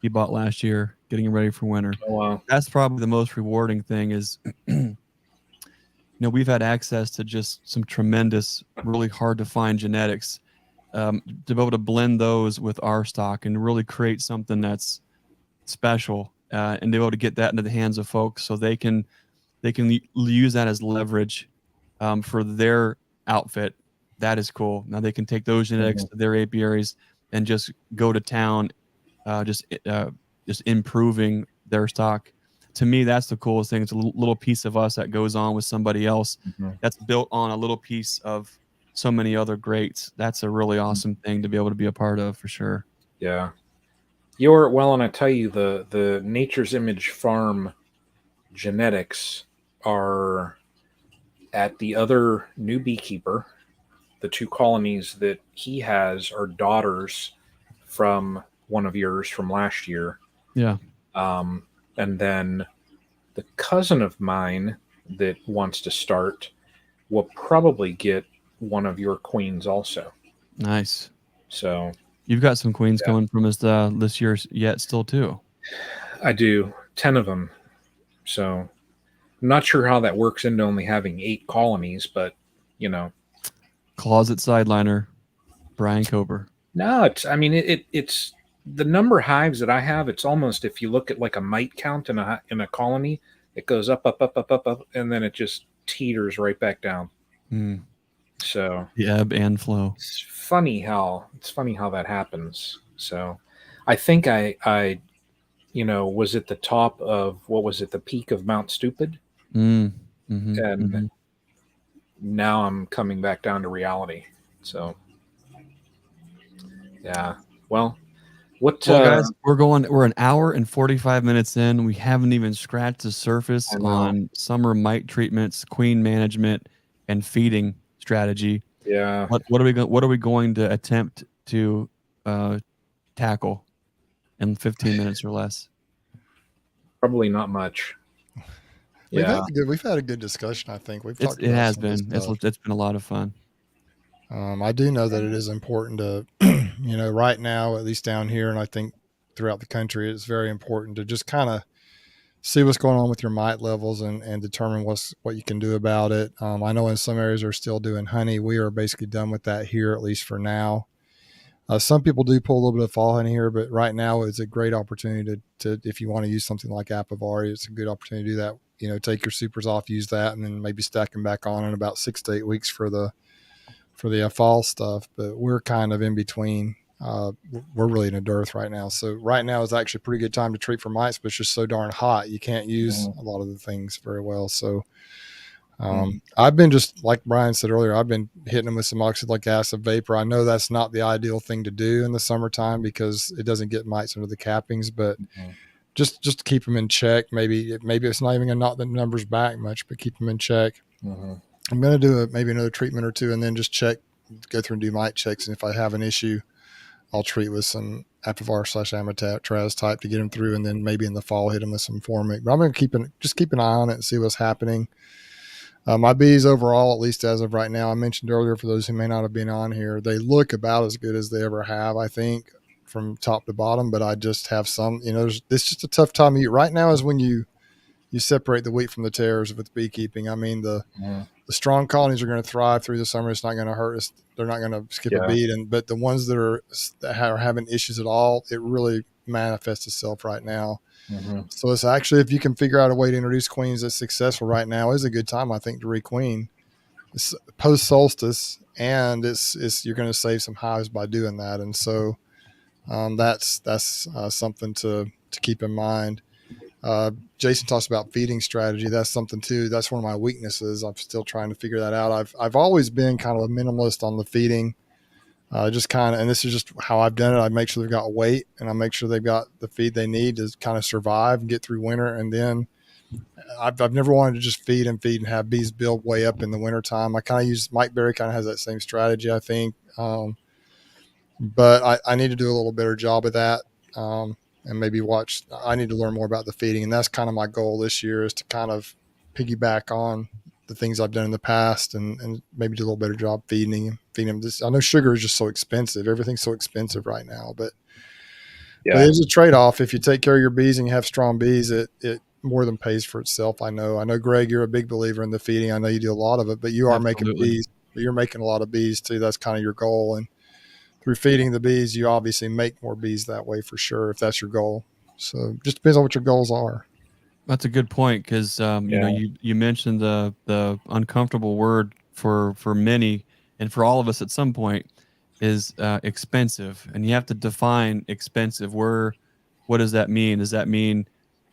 he bought last year, getting ready for winter. Oh, wow. That's probably the most rewarding thing is, we've had access to just some tremendous, really hard to find genetics, to be able to blend those with our stock and really create something that's special, and to be able to get that into the hands of folks so they can use that as leverage for their outfit. That is cool. Now they can take those genetics to their apiaries and just go to town, just improving their stock. To me, that's the coolest thing. It's a little piece of us that goes on with somebody else that's built on a little piece of so many other greats. That's a really awesome thing to be able to be a part of, for sure. Yeah. And I tell you, the Nature's Image Farm genetics are at the other new beekeeper. The 2 colonies that he has are daughters from one of yours from last year. Yeah. And then the cousin of mine that wants to start will probably get one of your queens also. Nice. So you've got some queens coming from us this year yet still too. I do. 10 of them. So I'm not sure how that works into only having 8 colonies, but you know, closet sideliner, Brian Kober. no, it's the number of hives that I have. It's almost, if you look at like a mite count in a colony, it goes up, and then it just teeters right back down. So the ebb and flow. It's funny how that happens. So I think I was at the top of, what was it, the peak of Mount Stupid, and now I'm coming back down to reality. So yeah, well, guys, we're an hour and 45 minutes in. We haven't even scratched the surface on summer mite treatments, queen management, and feeding strategy. Yeah. What are we going to attempt to tackle in 15 minutes or less? Probably not much. We've had a good discussion. I think we've talked. It has been. It's been a lot of fun. I do know that it is important to, right now, at least down here, and I think throughout the country, it's very important to just kind of see what's going on with your mite levels and determine what you can do about it. I know in some areas are still doing honey. We are basically done with that here, at least for now. Some people do pull a little bit of fall honey here, but right now it's a great opportunity to if you want to use something like Apivari, it's a good opportunity to do that. Take your supers off, use that, and then maybe stack them back on in about 6 to 8 weeks for the fall stuff. But we're kind of in between. We're really in a dearth right now. So right now is actually a pretty good time to treat for mites, but it's just so darn hot. You can't use a lot of the things very well. So I've been, just like Brian said earlier, I've been hitting them with some oxalic acid vapor. I know that's not the ideal thing to do in the summertime because it doesn't get mites under the cappings, but just to keep them in check. Maybe it's not even going to knock the numbers back much, but keep them in check. I'm going to do maybe another treatment or two and then just go through and do mite checks. And if I have an issue, I'll treat with some Apivar/Amitraz type to get them through. And then maybe in the fall, hit them with some Formic. But I'm going to keep an eye on it and see what's happening. My bees overall, at least as of right now, I mentioned earlier, for those who may not have been on here, they look about as good as they ever have, I think, from top to bottom. But I just have some, it's just a tough time of year. Right now is when you separate the wheat from the tares with beekeeping. I mean, the strong colonies are going to thrive through the summer. It's not going to hurt us. They're not going to skip a beat. But the ones that are having issues at all, it really manifests itself right now. So it's actually, if you can figure out a way to introduce queens that's successful right now, is a good time, I think, to requeen. It's post solstice, and you're going to save some hives by doing that. And so that's something to keep in mind. Jason talks about feeding strategy. That's something too. That's one of my weaknesses. I'm still trying to figure that out. I've always been kind of a minimalist on the feeding. Just kind of, and this is just how I've done it. I make sure they've got weight, and I make sure they've got the feed they need to kind of survive and get through winter. And then I've never wanted to just feed and have bees build way up in the wintertime. I kind of use, Mike Berry kind of has that same strategy, I think. But I need to do a little better job of that. And maybe I need to learn more about the feeding. And that's kind of my goal this year, is to kind of piggyback on the things I've done in the past and maybe do a little better job feeding them. I know sugar is just so expensive. Everything's so expensive right now, but there's a trade-off. If you take care of your bees and you have strong bees, it more than pays for itself. I know, Greg, you're a big believer in the feeding. I know you do a lot of it, but you are making bees, but you're making a lot of bees too. That's kind of your goal. And through feeding the bees, you obviously make more bees that way for sure, if that's your goal. So it just depends on what your goals are. That's a good point, because you mentioned the uncomfortable word for many and for all of us at some point is expensive, and you have to define expensive. What does that mean? Does that mean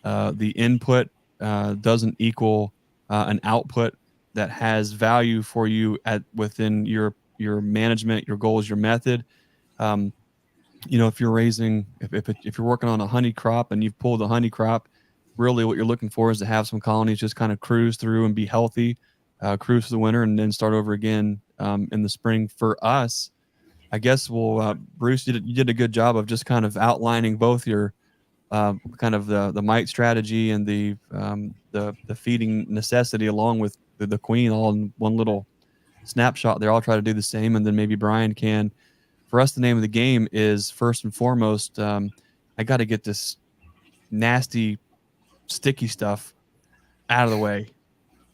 the input doesn't equal an output that has value for you within your management, your goals, your method? If you're if you're working on a honey crop and you've pulled a honey crop, really what you're looking for is to have some colonies just kind of cruise through and be healthy, cruise through the winter, and then start over again in the spring. For us, I guess Bruce, you did a good job of just kind of outlining both your kind of the mite strategy and the feeding necessity, along with the queen, all in one little snapshot there. I'll try to do the same, and then maybe Brian can. For us, the name of the game is, first and foremost, I got to get this nasty, sticky stuff out of the way.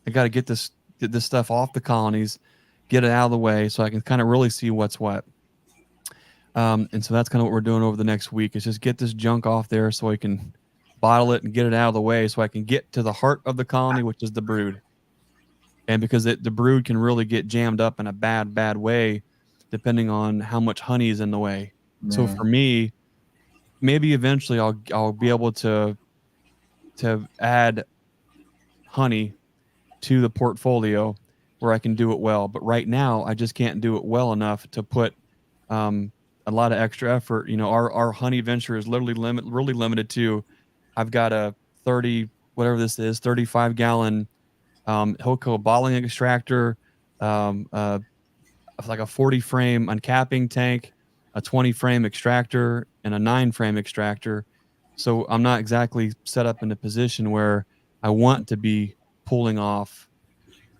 I got to get this stuff off the colonies, get it out of the way so I can kind of really see what's what. And so that's kind of what we're doing over the next week is just get this junk off there so I can bottle it and get it out of the way so I can get to the heart of the colony, which is the brood. And because the brood can really get jammed up in a bad way, depending on how much honey is in the way. Yeah. So for me, maybe eventually I'll be able to add honey to the portfolio where I can do it well. But right now, I just can't do it well enough to put a lot of extra effort. You know, our honey venture is literally really limited to, I've got a 35 gallon Hilco bottling extractor, like a 40 frame uncapping tank, a 20 frame extractor, and a 9 frame extractor. So I'm not exactly set up in a position where I want to be pulling off,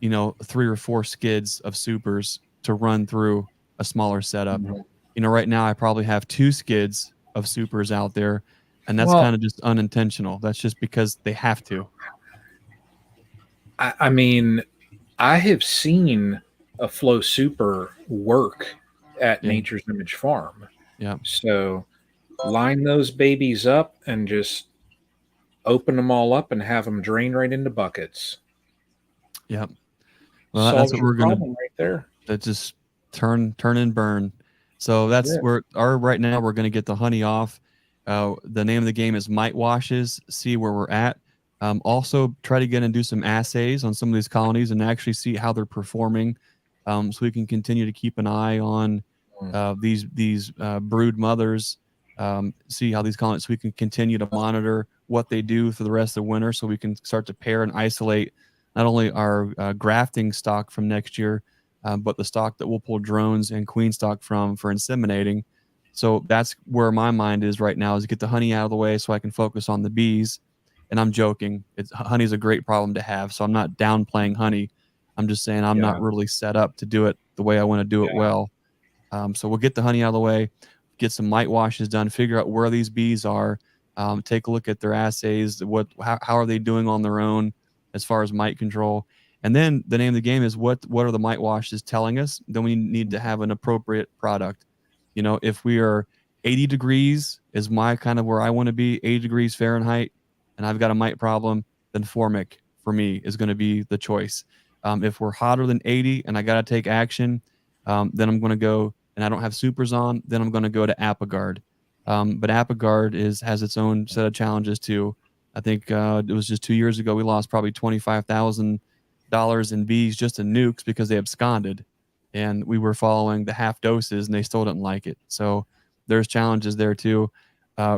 3 or 4 skids of supers to run through a smaller setup. Mm-hmm. Right now I probably have 2 skids of supers out there, and that's kind of just unintentional. That's just because they have to. I mean, I have seen a flow super work at Nature's Image Farm. Yeah. So line those babies up and just open them all up and have them drain right into buckets. Yep. Well, that's what we're going to right there. That just turn and burn. So that's where right now we're going to get the honey off. The name of the game is mite washes. See where we're at. Also try to get and do some assays on some of these colonies and actually see how they're performing. So we can continue to keep an eye on these brood mothers. See how these colonies, so we can continue to monitor what they do for the rest of the winter, so we can start to pair and isolate not only our grafting stock from next year, but the stock that we'll pull drones and queen stock from for inseminating. So that's where my mind is right now, is get the honey out of the way so I can focus on the bees. And I'm joking. Honey's a great problem to have, so I'm not downplaying honey. I'm just saying I'm not really set up to do it the way I want to do it well. So we'll get the honey out of the way, get some mite washes done, figure out where these bees are, take a look at their assays, how are they doing on their own as far as mite control. And then the name of the game is what are the mite washes telling us? Then we need to have an appropriate product. If we are 80 degrees is my kind of where I want to be, 80 degrees Fahrenheit, and I've got a mite problem, then Formic for me is going to be the choice. If we're hotter than 80 and I got to take action, then I'm going to go, and I don't have supers on, then I'm going to go to Apigard. But Apigard has its own set of challenges too. I think it was just 2 years ago we lost probably $25,000 in bees just in nukes because they absconded, and we were following the half doses and they still didn't like it. So there's challenges there too.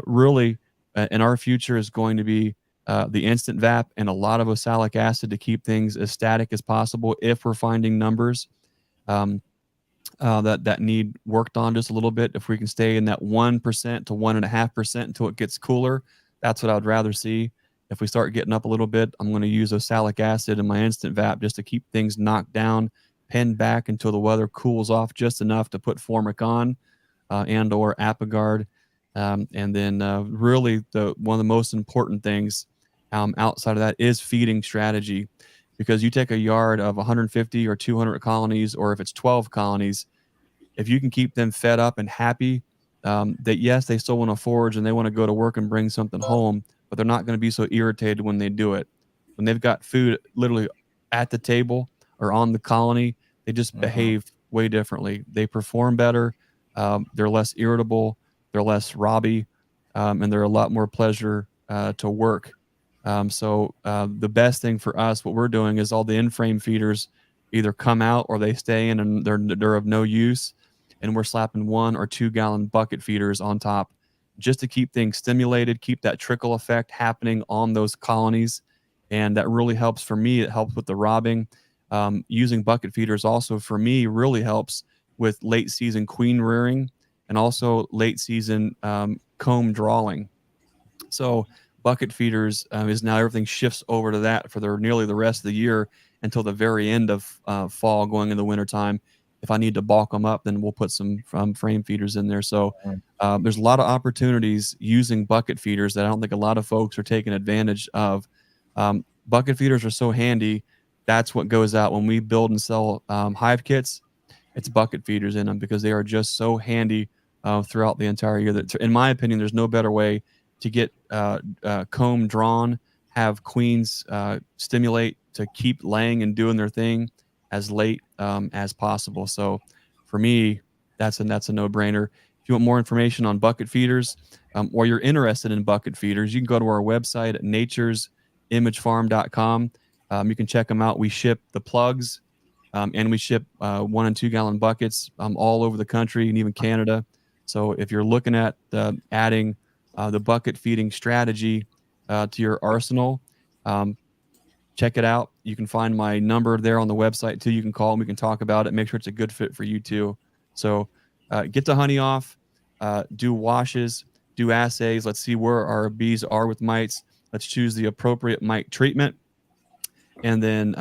Really, in our future is going to be the instant VAP and a lot of oxalic acid to keep things as static as possible. If we're finding numbers that need worked on just a little bit, if we can stay in that 1% to 1.5% until it gets cooler, that's what I would rather see. If we start getting up a little bit, I'm going to use oxalic acid in my instant VAP just to keep things knocked down, pinned back until the weather cools off just enough to put Formic on and or Apigard. And then really one of the most important things outside of that is feeding strategy, because you take a yard of 150 or 200 colonies, or if it's 12 colonies, if you can keep them fed up and happy, that yes, they still want to forage and they want to go to work and bring something home, but they're not going to be so irritated when they do it. When they've got food literally at the table or on the colony, they just behave way differently. They perform better. They're less irritable. They're less robby, and they're a lot more pleasure to work. So the best thing for us, what we're doing is all the in-frame feeders either come out or they stay in and they're of no use. And we're slapping 1 or 2 gallon bucket feeders on top just to keep things stimulated, keep that trickle effect happening on those colonies. And that really helps for me. It helps with the robbing. Using bucket feeders also for me really helps with late season queen rearing and also late season comb drawing. So bucket feeders is now everything shifts over to that for nearly the rest of the year until the very end of fall going into the wintertime. If I need to bulk them up, then we'll put some frame feeders in there. So there's a lot of opportunities using bucket feeders that I don't think a lot of folks are taking advantage of. Bucket feeders are so handy that's what goes out when we build and sell hive kits. It's bucket feeders in them, because they are just so handy throughout the entire year. That, in my opinion, there's no better way to get comb drawn, have queens stimulate to keep laying and doing their thing as late as possible. So for me, that's a no-brainer. If you want more information on bucket feeders, or you're interested in bucket feeders, you can go to our website at naturesimagefarm.com. You can check them out. We ship the plugs, and we ship 1 and 2 gallon buckets all over the country and even Canada. So if you're looking at adding the bucket feeding strategy to your arsenal, check it out. You can find my number there on the website too. You can call and we can talk about it. Make sure it's a good fit for you too. So get the honey off, do washes, do assays. Let's see where our bees are with mites. Let's choose the appropriate mite treatment. And then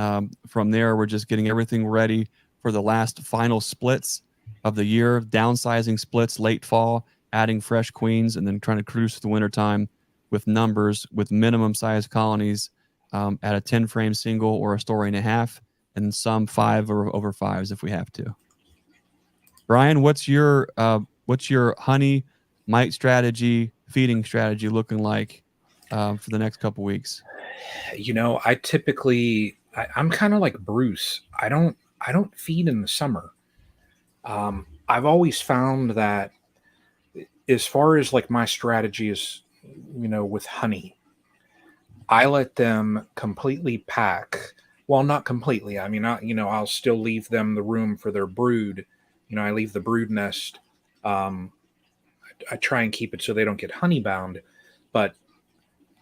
from there, we're just getting everything ready for the last final splits of the year, downsizing splits late fall, adding fresh queens, and then trying to cruise through the wintertime with numbers, with minimum size colonies at a 10 frame single or a story and a half, and some 5 or over 5s if we have to. Brian, what's your honey mite strategy, feeding strategy looking like for the next couple weeks? You know, I'm kind of like Bruce. I don't feed in the summer. I've always found that as far as like my strategy is, you know, with honey, I let them completely pack. Well, not completely. I mean, I'll still leave them the room for their brood. You know, I leave the brood nest. I try and keep it so they don't get honey bound, but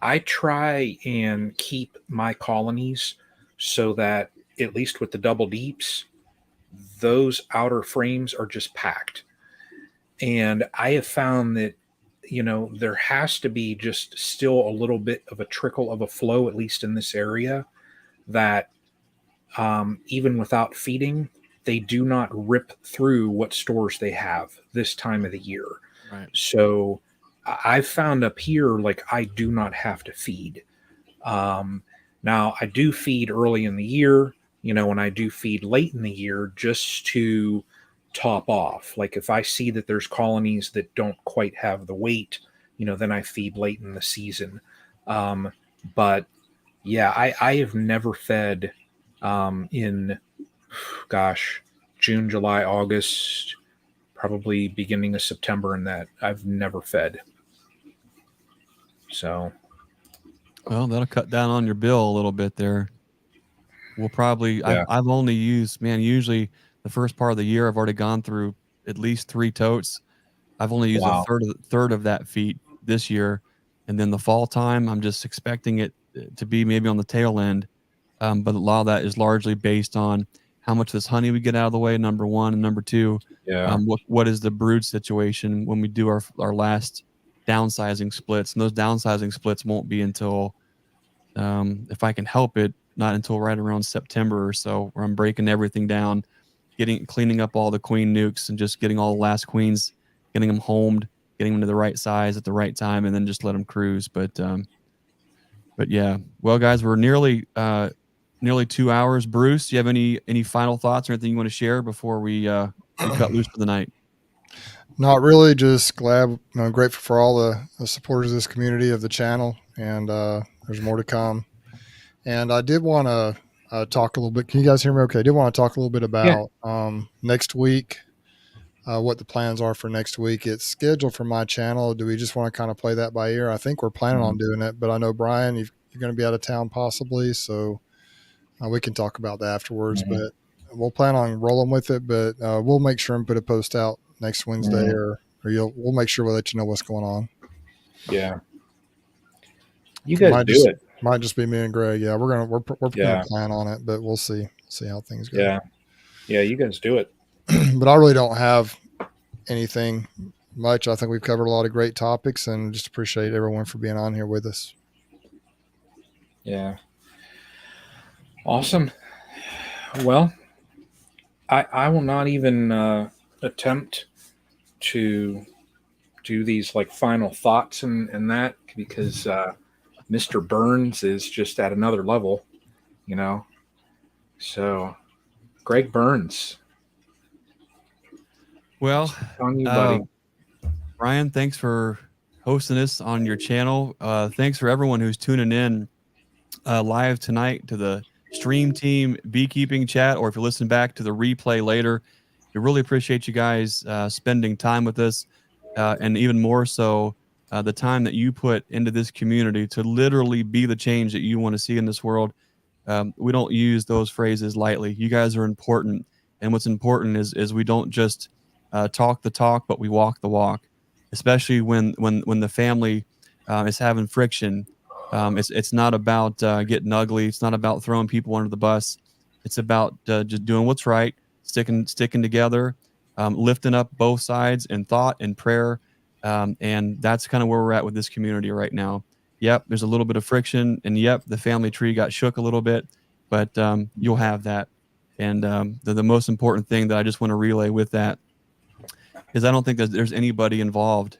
I try and keep my colonies so that at least with the double deeps, those outer frames are just packed. And I have found that, you know, there has to be just still a little bit of a trickle of a flow, at least in this area, that even without feeding, they do not rip through what stores they have this time of the year. Right. So I've found up here, like, I do not have to feed. Now, I do feed early in the year, you know, and I do feed late in the year just to top off. Like, if I see that there's colonies that don't quite have the weight, you know, then I feed late in the season. But, yeah, I have never fed in, gosh, June, July, August, probably beginning of September, and that I've never fed. So, well, that'll cut down on your bill a little bit there. We'll probably, yeah. I've only used, man, usually the first part of the year, I've already gone through at least 3 totes. I've only used a third of that feed this year. And then the fall time, I'm just expecting it to be maybe on the tail end. But a lot of that is largely based on how much of this honey we get out of the way, number one, and number two, what is the brood situation when we do our last downsizing splits. And those downsizing splits won't be until, if I can help it, not until right around September or so, where I'm breaking everything down, cleaning up all the queen nukes and just getting all the last queens, getting them homed, getting them to the right size at the right time, and then just let them cruise. But yeah, well, guys, we're nearly 2 hours. Bruce, do you have any final thoughts or anything you want to share before we cut loose for the night? Not really. Just glad, grateful for all the supporters of this community, of the channel, and there's more to come. And I did want to talk a little bit. Can you guys hear me okay? I did want to talk a little bit about next week, what the plans are for next week. It's scheduled for my channel. Do we just want to kind of play that by ear? I think we're planning on doing it, but I know, Brian, you're going to be out of town possibly, so we can talk about that afterwards. But we'll plan on rolling with it, but we'll make sure and put a post out next Wednesday, or we'll make sure we'll let you know what's going on. Yeah. You guys it. Might just be me and Greg. Yeah, we're gonna plan on it, but we'll see how things go. Yeah, you guys do it. But I really don't have anything much. I think we've covered a lot of great topics, and just appreciate everyone for being on here with us. Yeah. Awesome. Well, I will not even attempt to do these like final thoughts and that, because Mr. Burns is just at another level, you know. So, Greg Burns. Well, on you, buddy. Brian, thanks for hosting us on your channel. Thanks for everyone who's tuning in live tonight to the StreamTeam Beekeeping Chat, or if you listen back to the replay later. We really appreciate you guys spending time with us, and even more so, the time that you put into this community to literally be the change that you want to see in this world. We don't use those phrases lightly. You guys are important, and what's important is we don't just talk the talk, but we walk the walk. Especially when the family is having friction. It's not about getting ugly. It's not about throwing people under the bus. It's about just doing what's right, sticking together, lifting up both sides in thought and prayer. And that's kind of where we're at with this community right now. Yep, there's a little bit of friction, and yep, the family tree got shook a little bit, but you'll have that. And the most important thing that I just want to relay with that is I don't think that there's anybody involved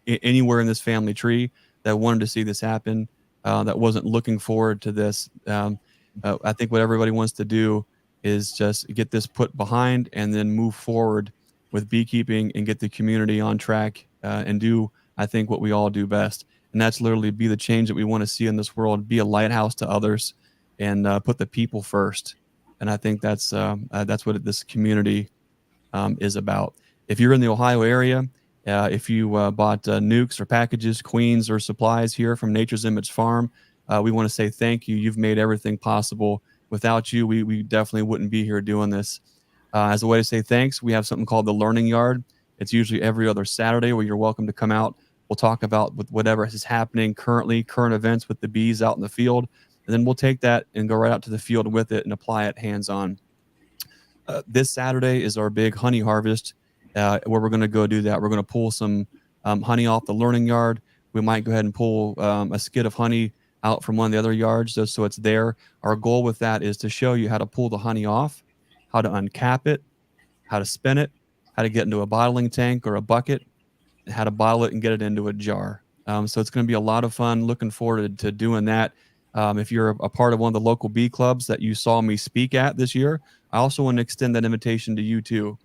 anywhere in this family tree that wanted to see this happen, that wasn't looking forward to this. I think what everybody wants to do is just get this put behind and then move forward with beekeeping and get the community on track and do, I think, what we all do best. And that's literally be the change that we want to see in this world, be a lighthouse to others, and put the people first. And I think that's what this community is about. If you're in the Ohio area, if you bought nukes or packages, queens, or supplies here from Nature's Image Farm, we want to say thank you. You've made everything possible. Without you, we definitely wouldn't be here doing this. As a way to say thanks, we have something called the Learning Yard. It's usually every other Saturday where you're welcome to come out. We'll talk about whatever is happening currently, current events with the bees out in the field, and then we'll take that and go right out to the field with it and apply it hands-on. This Saturday is our big honey harvest, where we're going to go do that. We're going to pull some honey off the Learning Yard. We might go ahead and pull a skid of honey out from one of the other yards just so it's there. Our goal with that is to show you how to pull the honey off, how to uncap it, how to spin it, how to get into a bottling tank or a bucket, how to bottle it and get it into a jar. So it's going to be a lot of fun. Looking forward to doing that. If you're a part of one of the local bee clubs that you saw me speak at this year, I also want to extend that invitation to you too.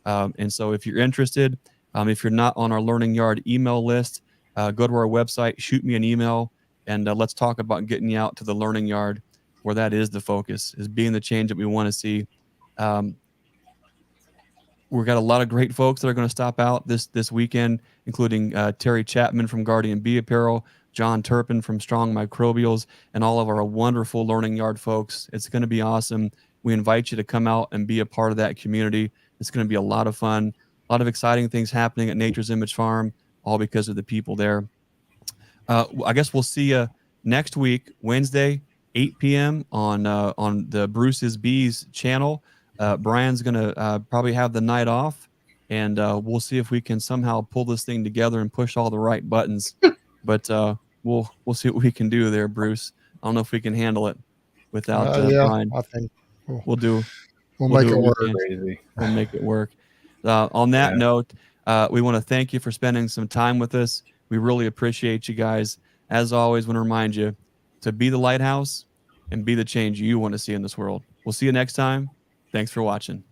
And so if you're interested, if you're not on our Learning Yard email list, go to our website, shoot me an email, and let's talk about getting you out to the Learning Yard, where that is the focus, is being the change that we want to see. We've got a lot of great folks that are going to stop out this weekend, including Terry Chapman from Guardian Bee Apparel, John Turpin from Strong Microbials, and all of our wonderful Learning Yard folks. It's going to be awesome. We invite you to come out and be a part of that community. It's going to be a lot of fun, a lot of exciting things happening at Nature's Image Farm, all because of the people there. I guess we'll see you next week, Wednesday, 8 p.m. on the Bruce's Bees channel. Brian's going to probably have the night off, and we'll see if we can somehow pull this thing together and push all the right buttons. But we'll see what we can do there, Bruce. I don't know if we can handle it without Brian. I think we'll make it work. We'll make it work. On that note, we want to thank you for spending some time with us. We really appreciate you guys. As always, want to remind you to be the lighthouse and be the change you want to see in this world. We'll see you next time. Thanks for watching.